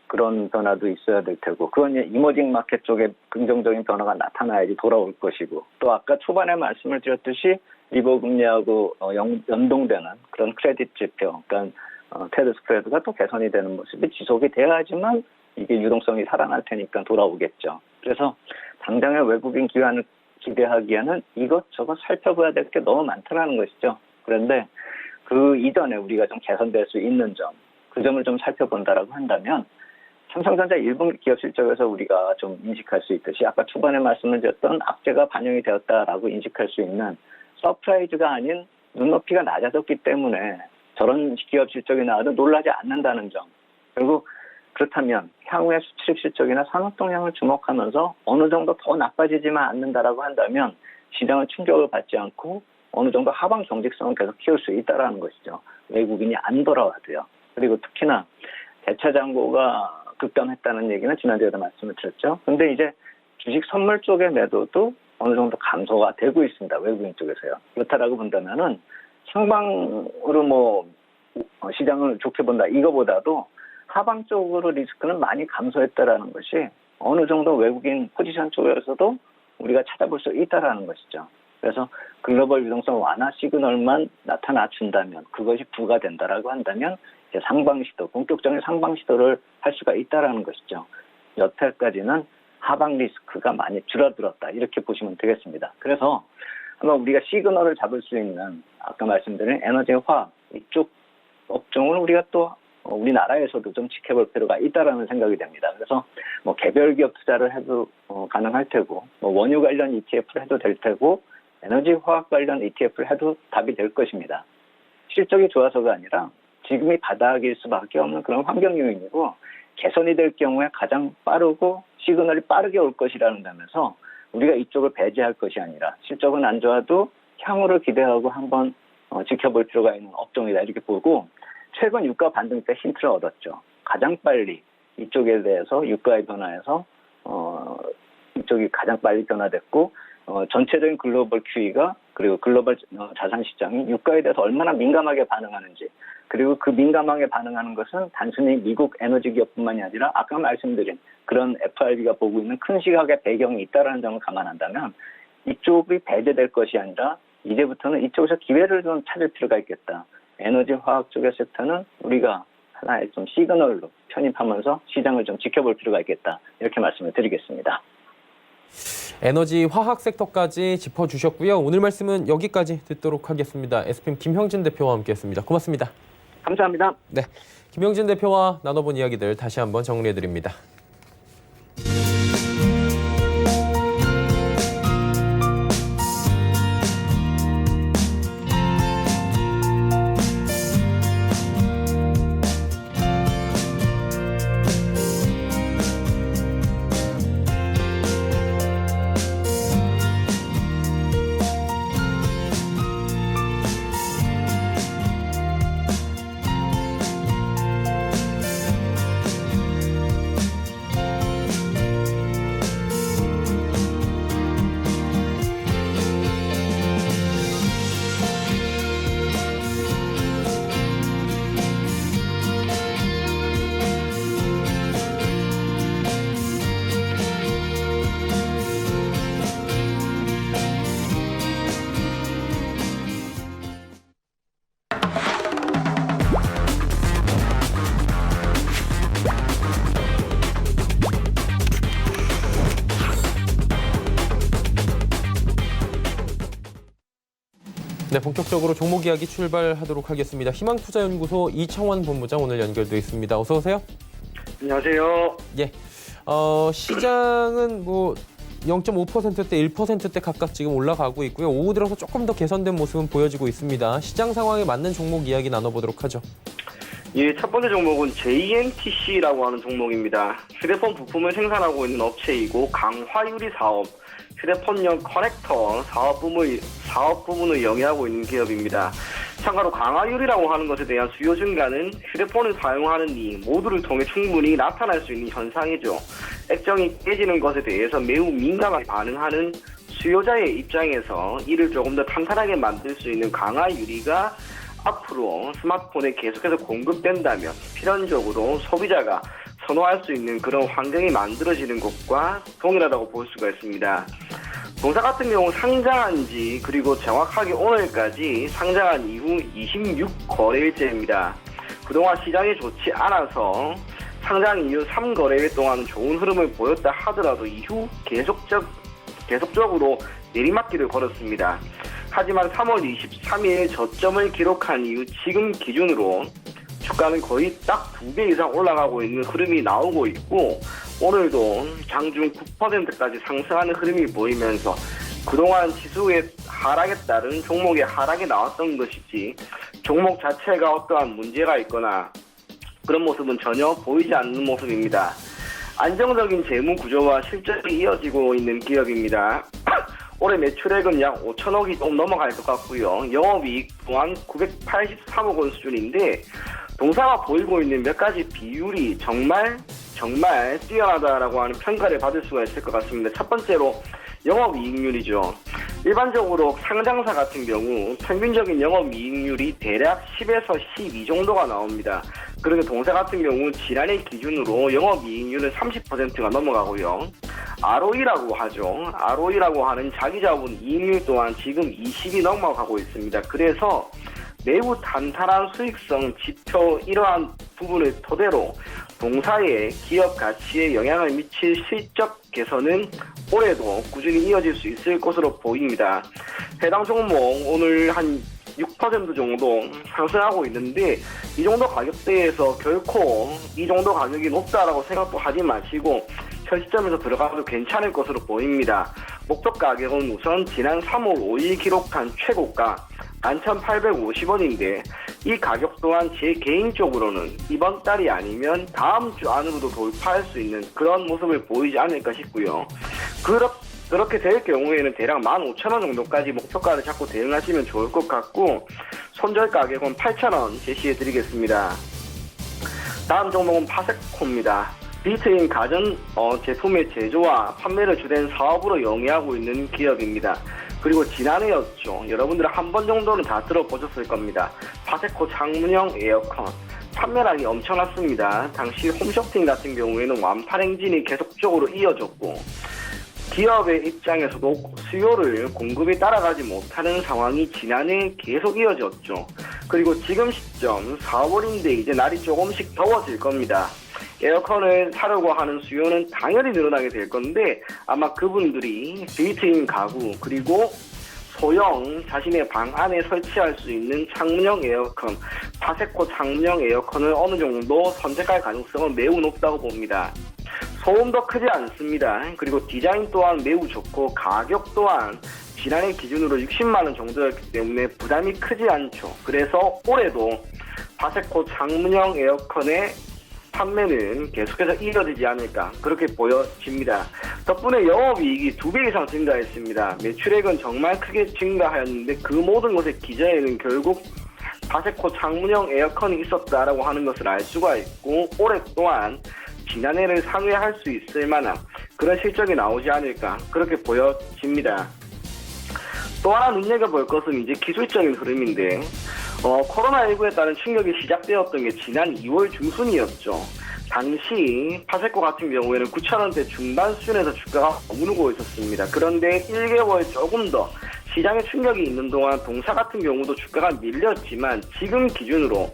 그런 변화도 있어야 될 테고, 그건 이머징 마켓 쪽에 긍정적인 변화가 나타나야지 돌아올 것이고, 또 아까 초반에 말씀을 드렸듯이 리버 금리하고 연동되는 그런 크레딧 지표, 그러니까 테드 스프레드가 또 개선이 되는 모습이 지속이 돼야지만 이게 유동성이 살아날 테니까 돌아오겠죠. 그래서 당장의 외국인 귀환을 기대하기에는 이것저것 살펴봐야 될 게 너무 많다라는 것이죠. 그런데 그 이전에 우리가 좀 개선될 수 있는 점, 그 점을 좀 살펴본다라고 한다면, 삼성전자 1분기 기업 실적에서 우리가 좀 인식할 수 있듯이 아까 초반에 말씀을 드렸던 악재가 반영이 되었다라고 인식할 수 있는 서프라이즈가 아닌 눈높이가 낮아졌기 때문에 저런 기업 실적이 나와도 놀라지 않는다는 점. 결국 그렇다면 향후의 수출입 실적이나 산업 동향을 주목하면서 어느 정도 더 나빠지지만 않는다라고 한다면 시장은 충격을 받지 않고 어느 정도 하방 경직성을 계속 키울 수 있다는 것이죠. 외국인이 안 돌아와도요. 그리고 특히나 대차 잔고가 급감했다는 얘기는 지난주에도 말씀을 드렸죠. 근데 이제 주식 선물 쪽의 매도도 어느 정도 감소가 되고 있습니다. 외국인 쪽에서요. 그렇다라고 본다면은 상방으로 시장을 좋게 본다, 이거보다도 하방 쪽으로 리스크는 많이 감소했다라는 것이 어느 정도 외국인 포지션 쪽에서도 우리가 찾아볼 수 있다라는 것이죠. 그래서 글로벌 유동성 완화 시그널만 나타나 준다면, 그것이 부과된다라고 한다면 이제 상방시도, 본격적인 상방시도를 할 수가 있다라는 것이죠. 여태까지는 하방 리스크가 많이 줄어들었다, 이렇게 보시면 되겠습니다. 그래서 아마 우리가 시그널을 잡을 수 있는 아까 말씀드린 에너지 화학 이쪽 업종을 우리가 또 우리나라에서도 좀 지켜볼 필요가 있다라는 생각이 됩니다. 그래서 뭐 개별 기업 투자를 해도 가능할 테고, 뭐 원유 관련 ETF를 해도 될 테고, 에너지 화학 관련 ETF를 해도 답이 될 것입니다. 실적이 좋아서가 아니라 지금이 바닥일 수밖에 없는 그런 환경 요인이고, 개선이 될 경우에 가장 빠르고 시그널이 빠르게 올 것이라는 점에서 우리가 이쪽을 배제할 것이 아니라 실적은 안 좋아도 향후를 기대하고 한번 지켜볼 필요가 있는 업종이다, 이렇게 보고, 최근 유가 반등 때 힌트를 얻었죠. 가장 빨리 이쪽에 대해서 유가의 변화에서 이쪽이 가장 빨리 변화됐고, 전체적인 글로벌 QE가, 그리고 글로벌 자산 시장이 유가에 대해서 얼마나 민감하게 반응하는지, 그리고 그 민감하게 반응하는 것은 단순히 미국 에너지 기업뿐만이 아니라 아까 말씀드린 그런 FRB가 보고 있는 큰 시각의 배경이 있다는 점을 감안한다면 이쪽이 배제될 것이 아니라 이제부터는 이쪽에서 기회를 좀 찾을 필요가 있겠다. 에너지 화학 쪽의 섹터는 우리가 하나의 좀 시그널로 편입하면서 시장을 좀 지켜볼 필요가 있겠다, 이렇게 말씀을 드리겠습니다. 에너지 화학 섹터까지 짚어주셨고요. 오늘 말씀은 여기까지 듣도록 하겠습니다. SPM 김형진 대표와 함께했습니다. 고맙습니다. 감사합니다. 네, 김형진 대표와 나눠본 이야기들 다시 한번 정리해드립니다. 네, 본격적으로 종목 이야기 출발하도록 하겠습니다. 희망투자연구소 이청원 본부장 오늘 연결돼 있습니다. 어서 오세요. 안녕하세요. 예, 시장은 뭐 0.5%대, 1%대 각각 지금 올라가고 있고요. 오후 들어서 조금 더 개선된 모습은 보여지고 있습니다. 시장 상황에 맞는 종목 이야기 나눠보도록 하죠. 예, 첫 번째 종목은 JNTC라고 하는 종목입니다. 휴대폰 부품을 생산하고 있는 업체이고 강화유리 사업, 휴대폰용 커넥터 사업 부문을 영위하고 있는 기업입니다. 참고로 강화유리라고 하는 것에 대한 수요 증가는 휴대폰을 사용하는 이 모두를 통해 충분히 나타날 수 있는 현상이죠. 액정이 깨지는 것에 대해서 매우 민감하게 반응하는 수요자의 입장에서 이를 조금 더 탄탄하게 만들 수 있는 강화유리가 앞으로 스마트폰에 계속해서 공급된다면 필연적으로 소비자가 선호할 수 있는 그런 환경이 만들어지는 것과 동일하다고 볼 수가 있습니다. 동사 같은 경우 상장한 지 그리고 정확하게 오늘까지 상장한 이후 26거래일째입니다. 그동안 시장이 좋지 않아서 상장 이후 3거래일 동안 좋은 흐름을 보였다 하더라도 이후 계속적으로 내리막길을 걸었습니다. 하지만 3월 23일 저점을 기록한 이후 지금 기준으로 주가는 거의 딱 2배 이상 올라가고 있는 흐름이 나오고 있고, 오늘도 장중 9%까지 상승하는 흐름이 보이면서 그동안 지수의 하락에 따른 종목의 하락이 나왔던 것이지 종목 자체가 어떠한 문제가 있거나 그런 모습은 전혀 보이지 않는 모습입니다. 안정적인 재무 구조와 실적이 이어지고 있는 기업입니다. 올해 매출액은 약 5천억이 좀 넘어갈 것 같고요. 영업이익 또한 983억 원 수준인데 동사가 보이고 있는 몇 가지 비율이 정말 뛰어나다라고 하는 평가를 받을 수가 있을 것 같습니다. 첫 번째로 영업이익률이죠. 일반적으로 상장사 같은 경우 평균적인 영업이익률이 대략 10에서 12 정도가 나옵니다. 그런데 동사 같은 경우 지난해 기준으로 영업이익률은 30%가 넘어가고요. ROE라고 하죠. ROE라고 하는 자기자본 이익률 또한 지금 20이 넘어가고 있습니다. 그래서 매우 탄탄한 수익성 지표 이러한 부분을 토대로 동사의 기업 가치에 영향을 미칠 실적 개선은 올해도 꾸준히 이어질 수 있을 것으로 보입니다. 해당 종목 오늘 한 6% 정도 상승하고 있는데 이 정도 가격대에서 결코 이 정도 가격이 높다라고 생각도 하지 마시고 현 시점에서 들어가도 괜찮을 것으로 보입니다. 목표 가격은 우선 지난 3월 5일 기록한 최고가 11,850원인데 이 가격 또한 제 개인적으로는 이번 달이 아니면 다음 주 안으로도 돌파할 수 있는 그런 모습을 보이지 않을까 싶고요. 그렇게 될 경우에는 대략 15,000원 정도까지 목표가를 잡고 대응하시면 좋을 것 같고 손절 가격은 8,000원 제시해 드리겠습니다. 다음 종목은 파세코입니다. 비트인 가전 제품의 제조와 판매를 주된 사업으로 영위하고 있는 기업입니다. 그리고 지난해였죠. 여러분들 한 번 정도는 다 들어보셨을 겁니다. 파세코 창문형 에어컨. 판매량이 엄청났습니다. 당시 홈쇼핑 같은 경우에는 완판 행진이 계속적으로 이어졌고 기업의 입장에서도 수요를 공급이 따라가지 못하는 상황이 지난해 계속 이어졌죠. 그리고 지금 시점 4월인데 이제 날이 조금씩 더워질 겁니다. 에어컨을 사려고 하는 수요는 당연히 늘어나게 될 건데 아마 그분들이 빌트인 가구 그리고 소형 자신의 방 안에 설치할 수 있는 창문형 에어컨, 파세코 창문형 에어컨을 어느 정도 선택할 가능성은 매우 높다고 봅니다. 소음도 크지 않습니다. 그리고 디자인 또한 매우 좋고 가격 또한 지난해 기준으로 60만원 정도였기 때문에 부담이 크지 않죠. 그래서 올해도 파세코 창문형 에어컨의 판매는 계속해서 이어지지 않을까 그렇게 보여집니다. 덕분에 영업이익이 2배 이상 증가했습니다. 매출액은 정말 크게 증가하였는데 그 모든 것의 기저에는 결국 파세코 창문형 에어컨이 있었다라고 하는 것을 알 수가 있고 올해 또한 지난해를 상회할 수 있을 만한 그런 실적이 나오지 않을까 그렇게 보여집니다. 또 하나 눈여겨볼 것은 이제 기술적인 흐름인데 코로나19에 따른 충격이 시작되었던 게 지난 2월 중순이었죠. 당시 파세코 같은 경우에는 9,000원대 중반 수준에서 주가가 머무르고 있었습니다. 그런데 1개월 조금 더 시장에 충격이 있는 동안 동사 같은 경우도 주가가 밀렸지만 지금 기준으로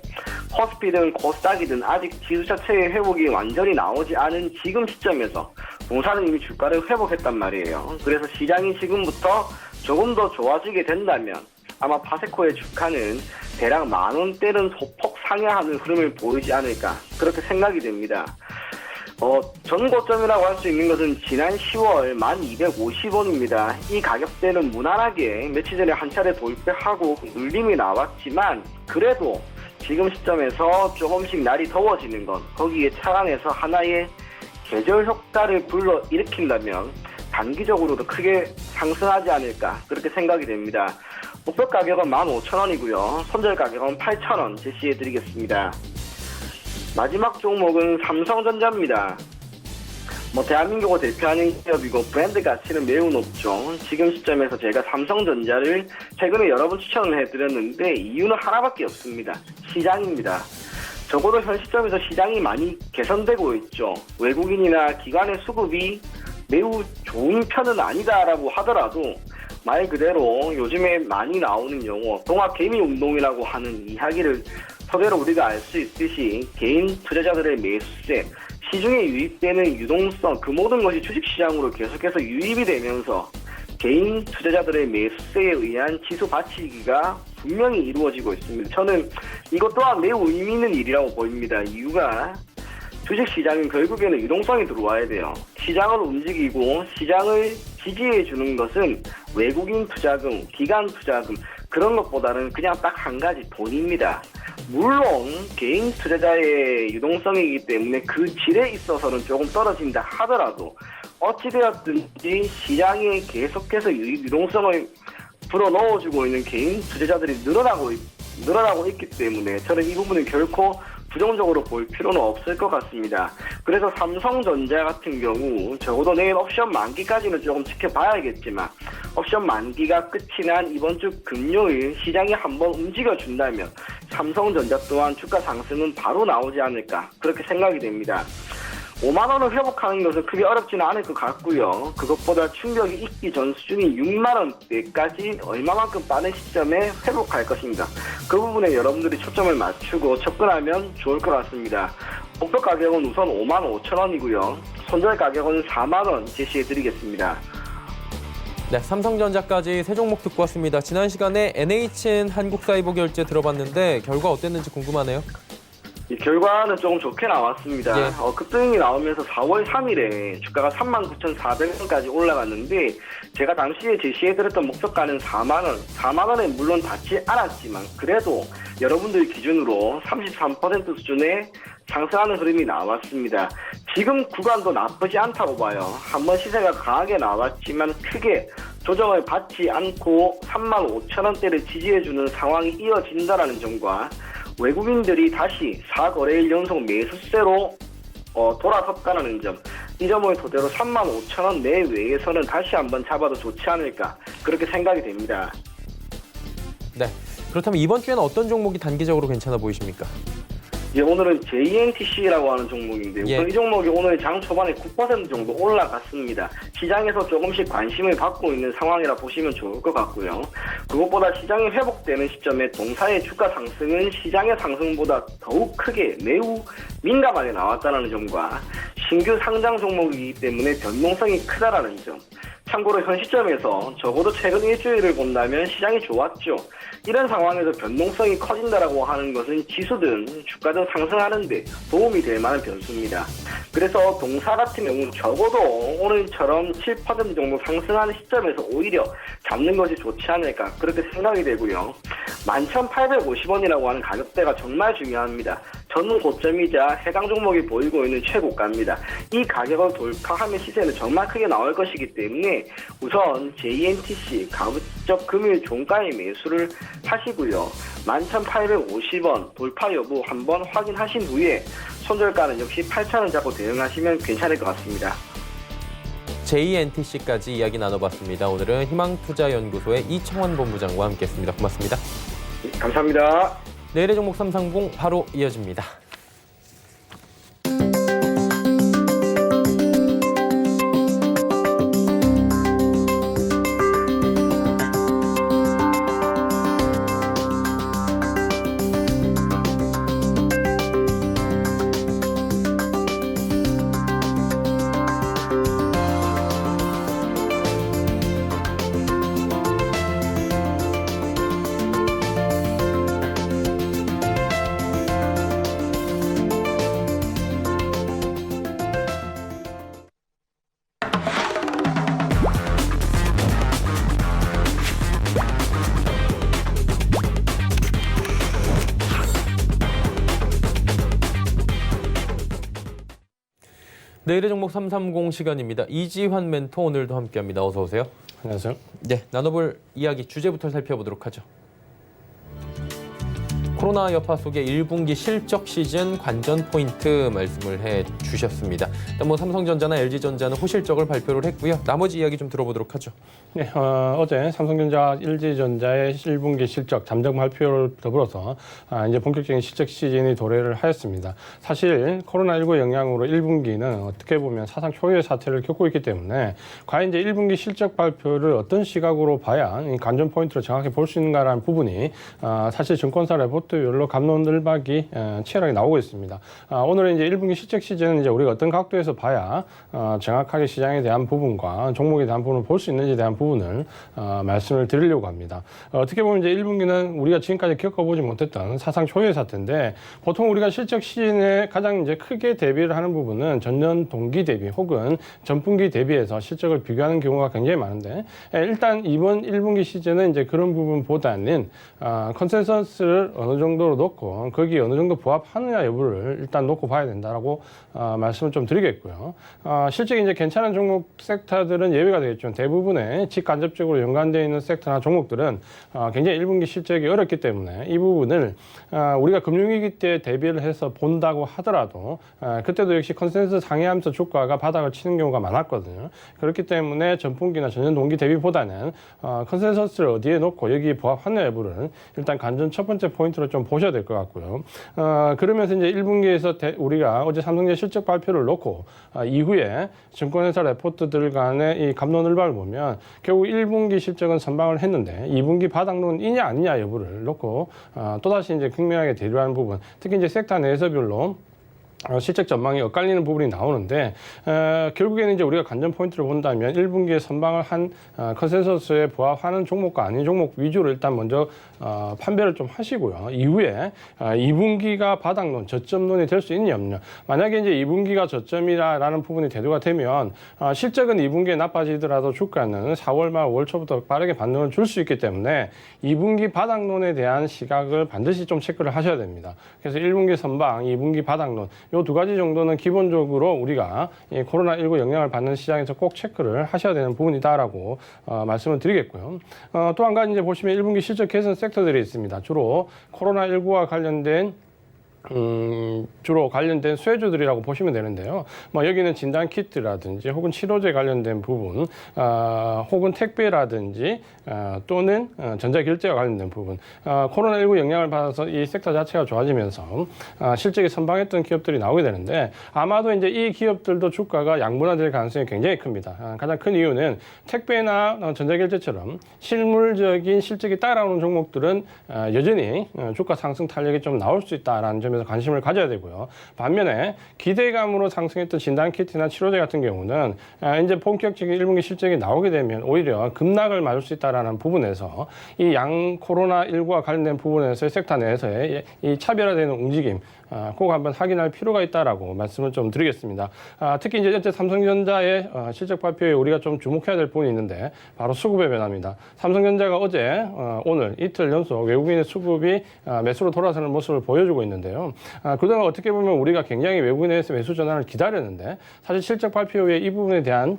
코스피든 코스닥이든 아직 지수 자체의 회복이 완전히 나오지 않은 지금 시점에서 동사는 이미 주가를 회복했단 말이에요. 그래서 시장이 지금부터 조금 더 좋아지게 된다면 아마 파세코의 주가는 대략 10,000원대는 소폭 상향하는 흐름을 보이지 않을까 그렇게 생각이 됩니다. 전고점이라고 할 수 있는 것은 지난 10월 1,250원입니다. 이 가격대는 무난하게 며칠 전에 한 차례 돌파하고 눌림이 나왔지만 그래도 지금 시점에서 조금씩 날이 더워지는 건 거기에 차안에서 하나의 계절 효과를 불러일으킨다면 단기적으로도 크게 상승하지 않을까 그렇게 생각이 됩니다. 목표 가격은 15,000원이고요. 손절 가격은 8,000원 제시해드리겠습니다. 마지막 종목은 삼성전자입니다. 대한민국을 대표하는 기업이고 브랜드 가치는 매우 높죠. 지금 시점에서 제가 삼성전자를 최근에 여러 번 추천을 해드렸는데 이유는 하나밖에 없습니다. 시장입니다. 적어도 현 시점에서 시장이 많이 개선되고 있죠. 외국인이나 기관의 수급이 매우 좋은 편은 아니다라고 하더라도 말 그대로 요즘에 많이 나오는 용어 동학개미운동이라고 하는 이야기를 토대로 우리가 알 수 있듯이 개인 투자자들의 매수세, 시중에 유입되는 유동성 그 모든 것이 주식시장으로 계속해서 유입이 되면서 개인 투자자들의 매수세에 의한 지수 받치기가 분명히 이루어지고 있습니다. 저는 이것 또한 매우 의미 있는 일이라고 보입니다. 이유가 주식시장은 결국에는 유동성이 들어와야 돼요. 시장을 움직이고 시장을 지지해주는 것은 외국인 투자금, 기관 투자금 그런 것보다는 그냥 딱 한 가지 돈입니다. 물론 개인 투자자의 유동성이기 때문에 그 질에 있어서는 조금 떨어진다 하더라도 어찌되었든지 시장에 계속해서 유동성을 불어넣어주고 있는 개인 투자자들이 늘어나고 있기 때문에 저는 이 부분은 결코 부정적으로 볼 필요는 없을 것 같습니다. 그래서 삼성전자 같은 경우 적어도 내일 옵션 만기까지는 조금 지켜봐야겠지만 옵션 만기가 끝이 난 이번 주 금요일 시장이 한번 움직여준다면 삼성전자 또한 주가 상승은 바로 나오지 않을까 그렇게 생각이 됩니다. 5만 원을 회복하는 것은 크게 어렵지는 않을 것 같고요. 그것보다 충격이 있기 전 수준인 6만 원대까지 얼마만큼 빠른 시점에 회복할 것인가. 그 부분에 여러분들이 초점을 맞추고 접근하면 좋을 것 같습니다. 목표 가격은 우선 5만 5천 원이고요. 손절 가격은 4만 원 제시해드리겠습니다. 네, 삼성전자까지 세 종목 듣고 왔습니다. 지난 시간에 NHN 한국사이버결제 들어봤는데 결과 어땠는지 궁금하네요. 이 결과는 조금 좋게 나왔습니다. 예. 급등이 나오면서 4월 3일에 주가가 39,400원까지 올라갔는데 제가 당시에 제시해드렸던 목표가는 4만 원. 4만 원에 물론 닿지 않았지만 그래도 여러분들 기준으로 33% 수준의 상승하는 흐름이 나왔습니다. 지금 구간도 나쁘지 않다고 봐요. 한번 시세가 강하게 나왔지만 크게 조정을 받지 않고 35,000원대를 지지해주는 상황이 이어진다는 점과 외국인들이 다시 4거래일 연속 매수세로 돌아섰다는 점, 이 점을 토대로 35,000원 내외에서는 다시 한번 잡아도 좋지 않을까 그렇게 생각이 됩니다. 네, 그렇다면 이번 주에는 어떤 종목이 단기적으로 괜찮아 보이십니까? 오늘은 JNTC라고 하는 종목인데요. 예. 이 종목이 오늘 장 초반에 9% 정도 올라갔습니다. 시장에서 조금씩 관심을 받고 있는 상황이라 보시면 좋을 것 같고요. 그것보다 시장이 회복되는 시점에 동사의 주가 상승은 시장의 상승보다 더욱 크게 매우 민감하게 나왔다는 점과 신규 상장 종목이기 때문에 변동성이 크다라는 점. 참고로 현 시점에서 적어도 최근 일주일을 본다면 시장이 좋았죠. 이런 상황에서 변동성이 커진다라고 하는 것은 지수든 주가든 상승하는 데 도움이 될 만한 변수입니다. 그래서 동사 같은 경우 적어도 오늘처럼 7% 정도 상승하는 시점에서 오히려 잡는 것이 좋지 않을까 그렇게 생각이 되고요. 11,850원이라고 하는 가격대가 정말 중요합니다. 전 고점이자 해당 종목이 보이고 있는 최고가입니다. 이 가격을 돌파하면 시세는 정말 크게 나올 것이기 때문에 우선 JNTC 가급적 금일 종가에 매수를 하시고요. 11,850원 돌파 여부 한번 확인하신 후에 손절가는 역시 8,000원 잡고 대응하시면 괜찮을 것 같습니다. JNTC까지 이야기 나눠봤습니다. 오늘은 희망투자연구소의 이청원 본부장과 함께했습니다. 고맙습니다. 감사합니다. 내일의 종목 330 바로 이어집니다. 내일의 종목 330 시간입니다. 이지환 멘토 오늘도 함께합니다. 어서 오세요. 안녕하세요. 네, 나눠볼 이야기 주제부터 살펴보도록 하죠. 코로나 여파 속에 1분기 실적 시즌 관전 포인트 말씀을 해주셨습니다. 일단 삼성전자나 LG전자는 호실적을 발표를 했고요. 나머지 이야기 좀 들어보도록 하죠. 네, 어제 삼성전자, LG전자의 1분기 실적 잠정 발표를 더불어서 이제 본격적인 실적 시즌이 도래를 하였습니다. 사실 코로나19 영향으로 1분기는 어떻게 보면 사상 초유의 사태를 겪고 있기 때문에 과연 이제 1분기 실적 발표를 어떤 시각으로 봐야 이 관전 포인트를 정확히 볼 수 있는가라는 부분이 사실 증권사 레포트별로 갑론을박이 치열하게 나오고 있습니다. 오늘은 이제 1분기 실적 시즌은 이제 우리가 어떤 각도에서 봐야 정확하게 시장에 대한 부분과 종목에 대한 부분을 볼 수 있는지에 대한 부분을 말씀을 드리려고 합니다. 어떻게 보면 이제 1분기는 우리가 지금까지 겪어보지 못했던 사상 초유의 사태인데 보통 우리가 실적 시즌에 가장 이제 크게 대비를 하는 부분은 전년 동기 대비 혹은 전분기 대비해서 실적을 비교하는 경우가 굉장히 많은데 일단 이번 1분기 시즌은 이제 그런 부분보다는 컨센서스를 어느 정도로 놓고 거기에 어느 정도 부합하느냐 여부를 일단 놓고 봐야 된다라고 말씀을 좀 드리겠고요. 실적이 이제 괜찮은 종목 섹터들은 예외가 되겠죠. 대부분의 직간접적으로 연관되어 있는 섹터나 종목들은 굉장히 1분기 실적이 어렵기 때문에 이 부분을 우리가 금융위기 때 대비를 해서 본다고 하더라도 그때도 역시 컨센서스 상회하면서 주가가 바닥을 치는 경우가 많았거든요. 그렇기 때문에 전분기나 전년 동기 대비보다는 컨센서스를 어디에 놓고 여기에 부합하느냐 여부를 일단 관전 첫 번째 포인트로 좀 보셔야 될 것 같고요. 그러면서 이제 1분기에서 우리가 어제 삼성전자 실적 발표를 놓고 이후에 증권회사 레포트들 간의 이 갑론을박을 보면 결국 1분기 실적은 선방을 했는데 2분기 바닥론이냐 아니냐 여부를 놓고 또다시 이제 극명하게 대두하는 부분, 특히 이제 섹터 내에서별로 실적 전망이 엇갈리는 부분이 나오는데 결국에는 이제 우리가 관전 포인트를 본다면 1분기에 선방을 한 컨센서스에 부합하는 종목과 아닌 종목 위주로 일단 먼저 판별을 좀 하시고요. 이후에 2분기가 바닥론, 저점론이 될 수 있냐 없냐. 만약에 이제 2분기가 저점이라는 부분이 대두가 되면 실적은 2분기에 나빠지더라도 주가는 4월 말 5월 초부터 빠르게 반등을 줄 수 있기 때문에 2분기 바닥론에 대한 시각을 반드시 좀 체크를 하셔야 됩니다. 그래서 1분기 선방, 2분기 바닥론 요 두 가지 정도는 기본적으로 우리가 이 코로나19 영향을 받는 시장에서 꼭 체크를 하셔야 되는 부분이다라고 말씀을 드리겠고요. 또 한 가지 이제 보시면 1분기 실적 개선 섹터들이 있습니다. 주로 코로나19와 관련된 주로 관련된 수혜주들이라고 보시면 되는데요. 뭐 여기는 진단 키트라든지 혹은 치료제 관련된 부분, 혹은 택배라든지 또는 전자결제와 관련된 부분, 코로나19 영향을 받아서 이 섹터 자체가 좋아지면서 실적이 선방했던 기업들이 나오게 되는데 아마도 이제 이 기업들도 주가가 양분화될 가능성이 굉장히 큽니다. 가장 큰 이유는 택배나 전자결제처럼 실물적인 실적이 따라오는 종목들은 여전히 주가 상승 탄력이 좀 나올 수 있다라는 점에서 관심을 가져야 되고요. 반면에 기대감으로 상승했던 진단키트나 치료제 같은 경우는 이제 본격적인 1분기 실적이 나오게 되면 오히려 급락을 맞을 수 있다는 부분에서 이 양 코로나19와 관련된 부분에서의 섹터 내에서의 이 차별화되는 움직임, 꼭 한번 확인할 필요가 있다라고 말씀을 좀 드리겠습니다. 특히 이제 어제 삼성전자의 실적 발표에 우리가 좀 주목해야 될 부분이 있는데 바로 수급의 변화입니다. 삼성전자가 어제 오늘 이틀 연속 외국인의 수급이 매수로 돌아서는 모습을 보여주고 있는데요. 그동안 어떻게 보면 우리가 굉장히 외국인에서 매수 전환을 기다렸는데 사실 실적 발표 후에 이 부분에 대한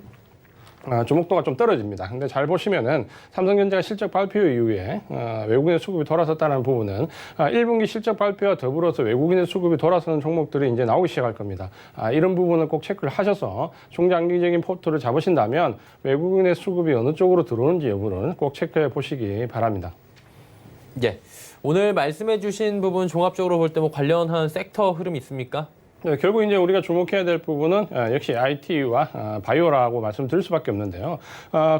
주목도가 좀 떨어집니다. 근데 잘 보시면은 삼성전자가 실적 발표 이후에 외국인의 수급이 돌아섰다는 부분은 1분기 실적 발표와 더불어서 외국인의 수급이 돌아서는 종목들이 이제 나오기 시작할 겁니다. 이런 부분을 꼭 체크를 하셔서 중장기적인 포트를 잡으신다면 외국인의 수급이 어느 쪽으로 들어오는지 여부를 꼭 체크해 보시기 바랍니다. 예. 오늘 말씀해 주신 부분 종합적으로 볼 때 뭐 관련한 섹터 흐름 있습니까? 네, 결국 이제 우리가 주목해야 될 부분은 역시 IT와 바이오라고 말씀드릴 수밖에 없는데요.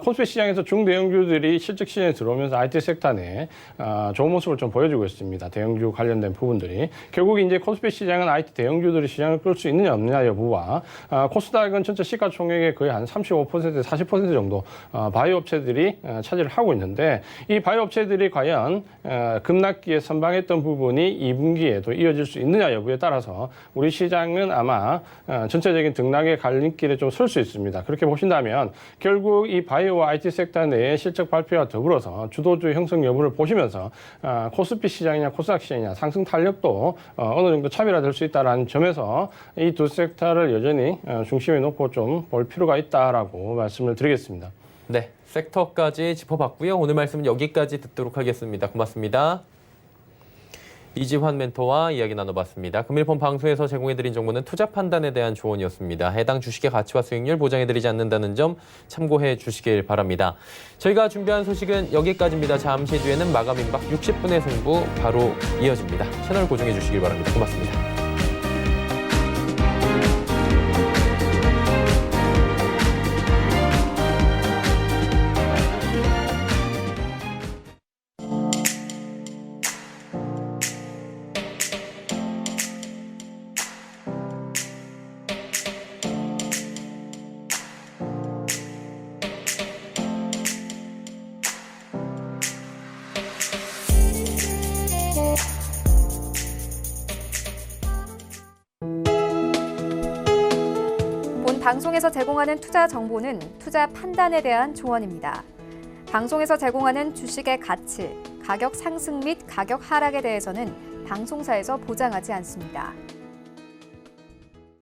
코스피 시장에서 중대형주들이 실적 시즌에 들어오면서 IT 섹터 내에 좋은 모습을 좀 보여주고 있습니다. 대형주 관련된 부분들이. 결국 이제 코스피 시장은 IT 대형주들이 시장을 끌 수 있느냐 없느냐 여부와 코스닥은 전체 시가총액의 거의 한 35%, 40% 정도 바이오 업체들이 차지를 하고 있는데 이 바이오 업체들이 과연 급락기에 선방했던 부분이 2분기에도 이어질 수 있느냐 여부에 따라서 우리 시장은 아마 전체적인 등락의 갈림길에 좀 설 수 있습니다. 그렇게 보신다면 결국 이 바이오와 IT 섹터 내의 실적 발표와 더불어서 주도주 형성 여부를 보시면서 코스피 시장이냐 코스닥 시장이냐 상승 탄력도 어느 정도 차별화될 수 있다는 점에서 이 두 섹터를 여전히 중심에 놓고 좀 볼 필요가 있다라고 말씀을 드리겠습니다. 네, 섹터까지 짚어봤고요. 오늘 말씀은 여기까지 듣도록 하겠습니다. 고맙습니다. 이지환 멘토와 이야기 나눠봤습니다. 금일폰 방송에서 제공해드린 정보는 투자 판단에 대한 조언이었습니다. 해당 주식의 가치와 수익률 보장해드리지 않는다는 점 참고해 주시길 바랍니다. 저희가 준비한 소식은 여기까지입니다. 잠시 뒤에는 마감 임박 60분의 승부 바로 이어집니다. 채널 고정해 주시길 바랍니다. 고맙습니다. 방송에서 제공하는 투자 정보는 투자 판단에 대한 조언입니다. 방송에서 제공하는 주식의 가치, 가격 상승 및 가격 하락에 대해서는 방송사에서 보장하지 않습니다.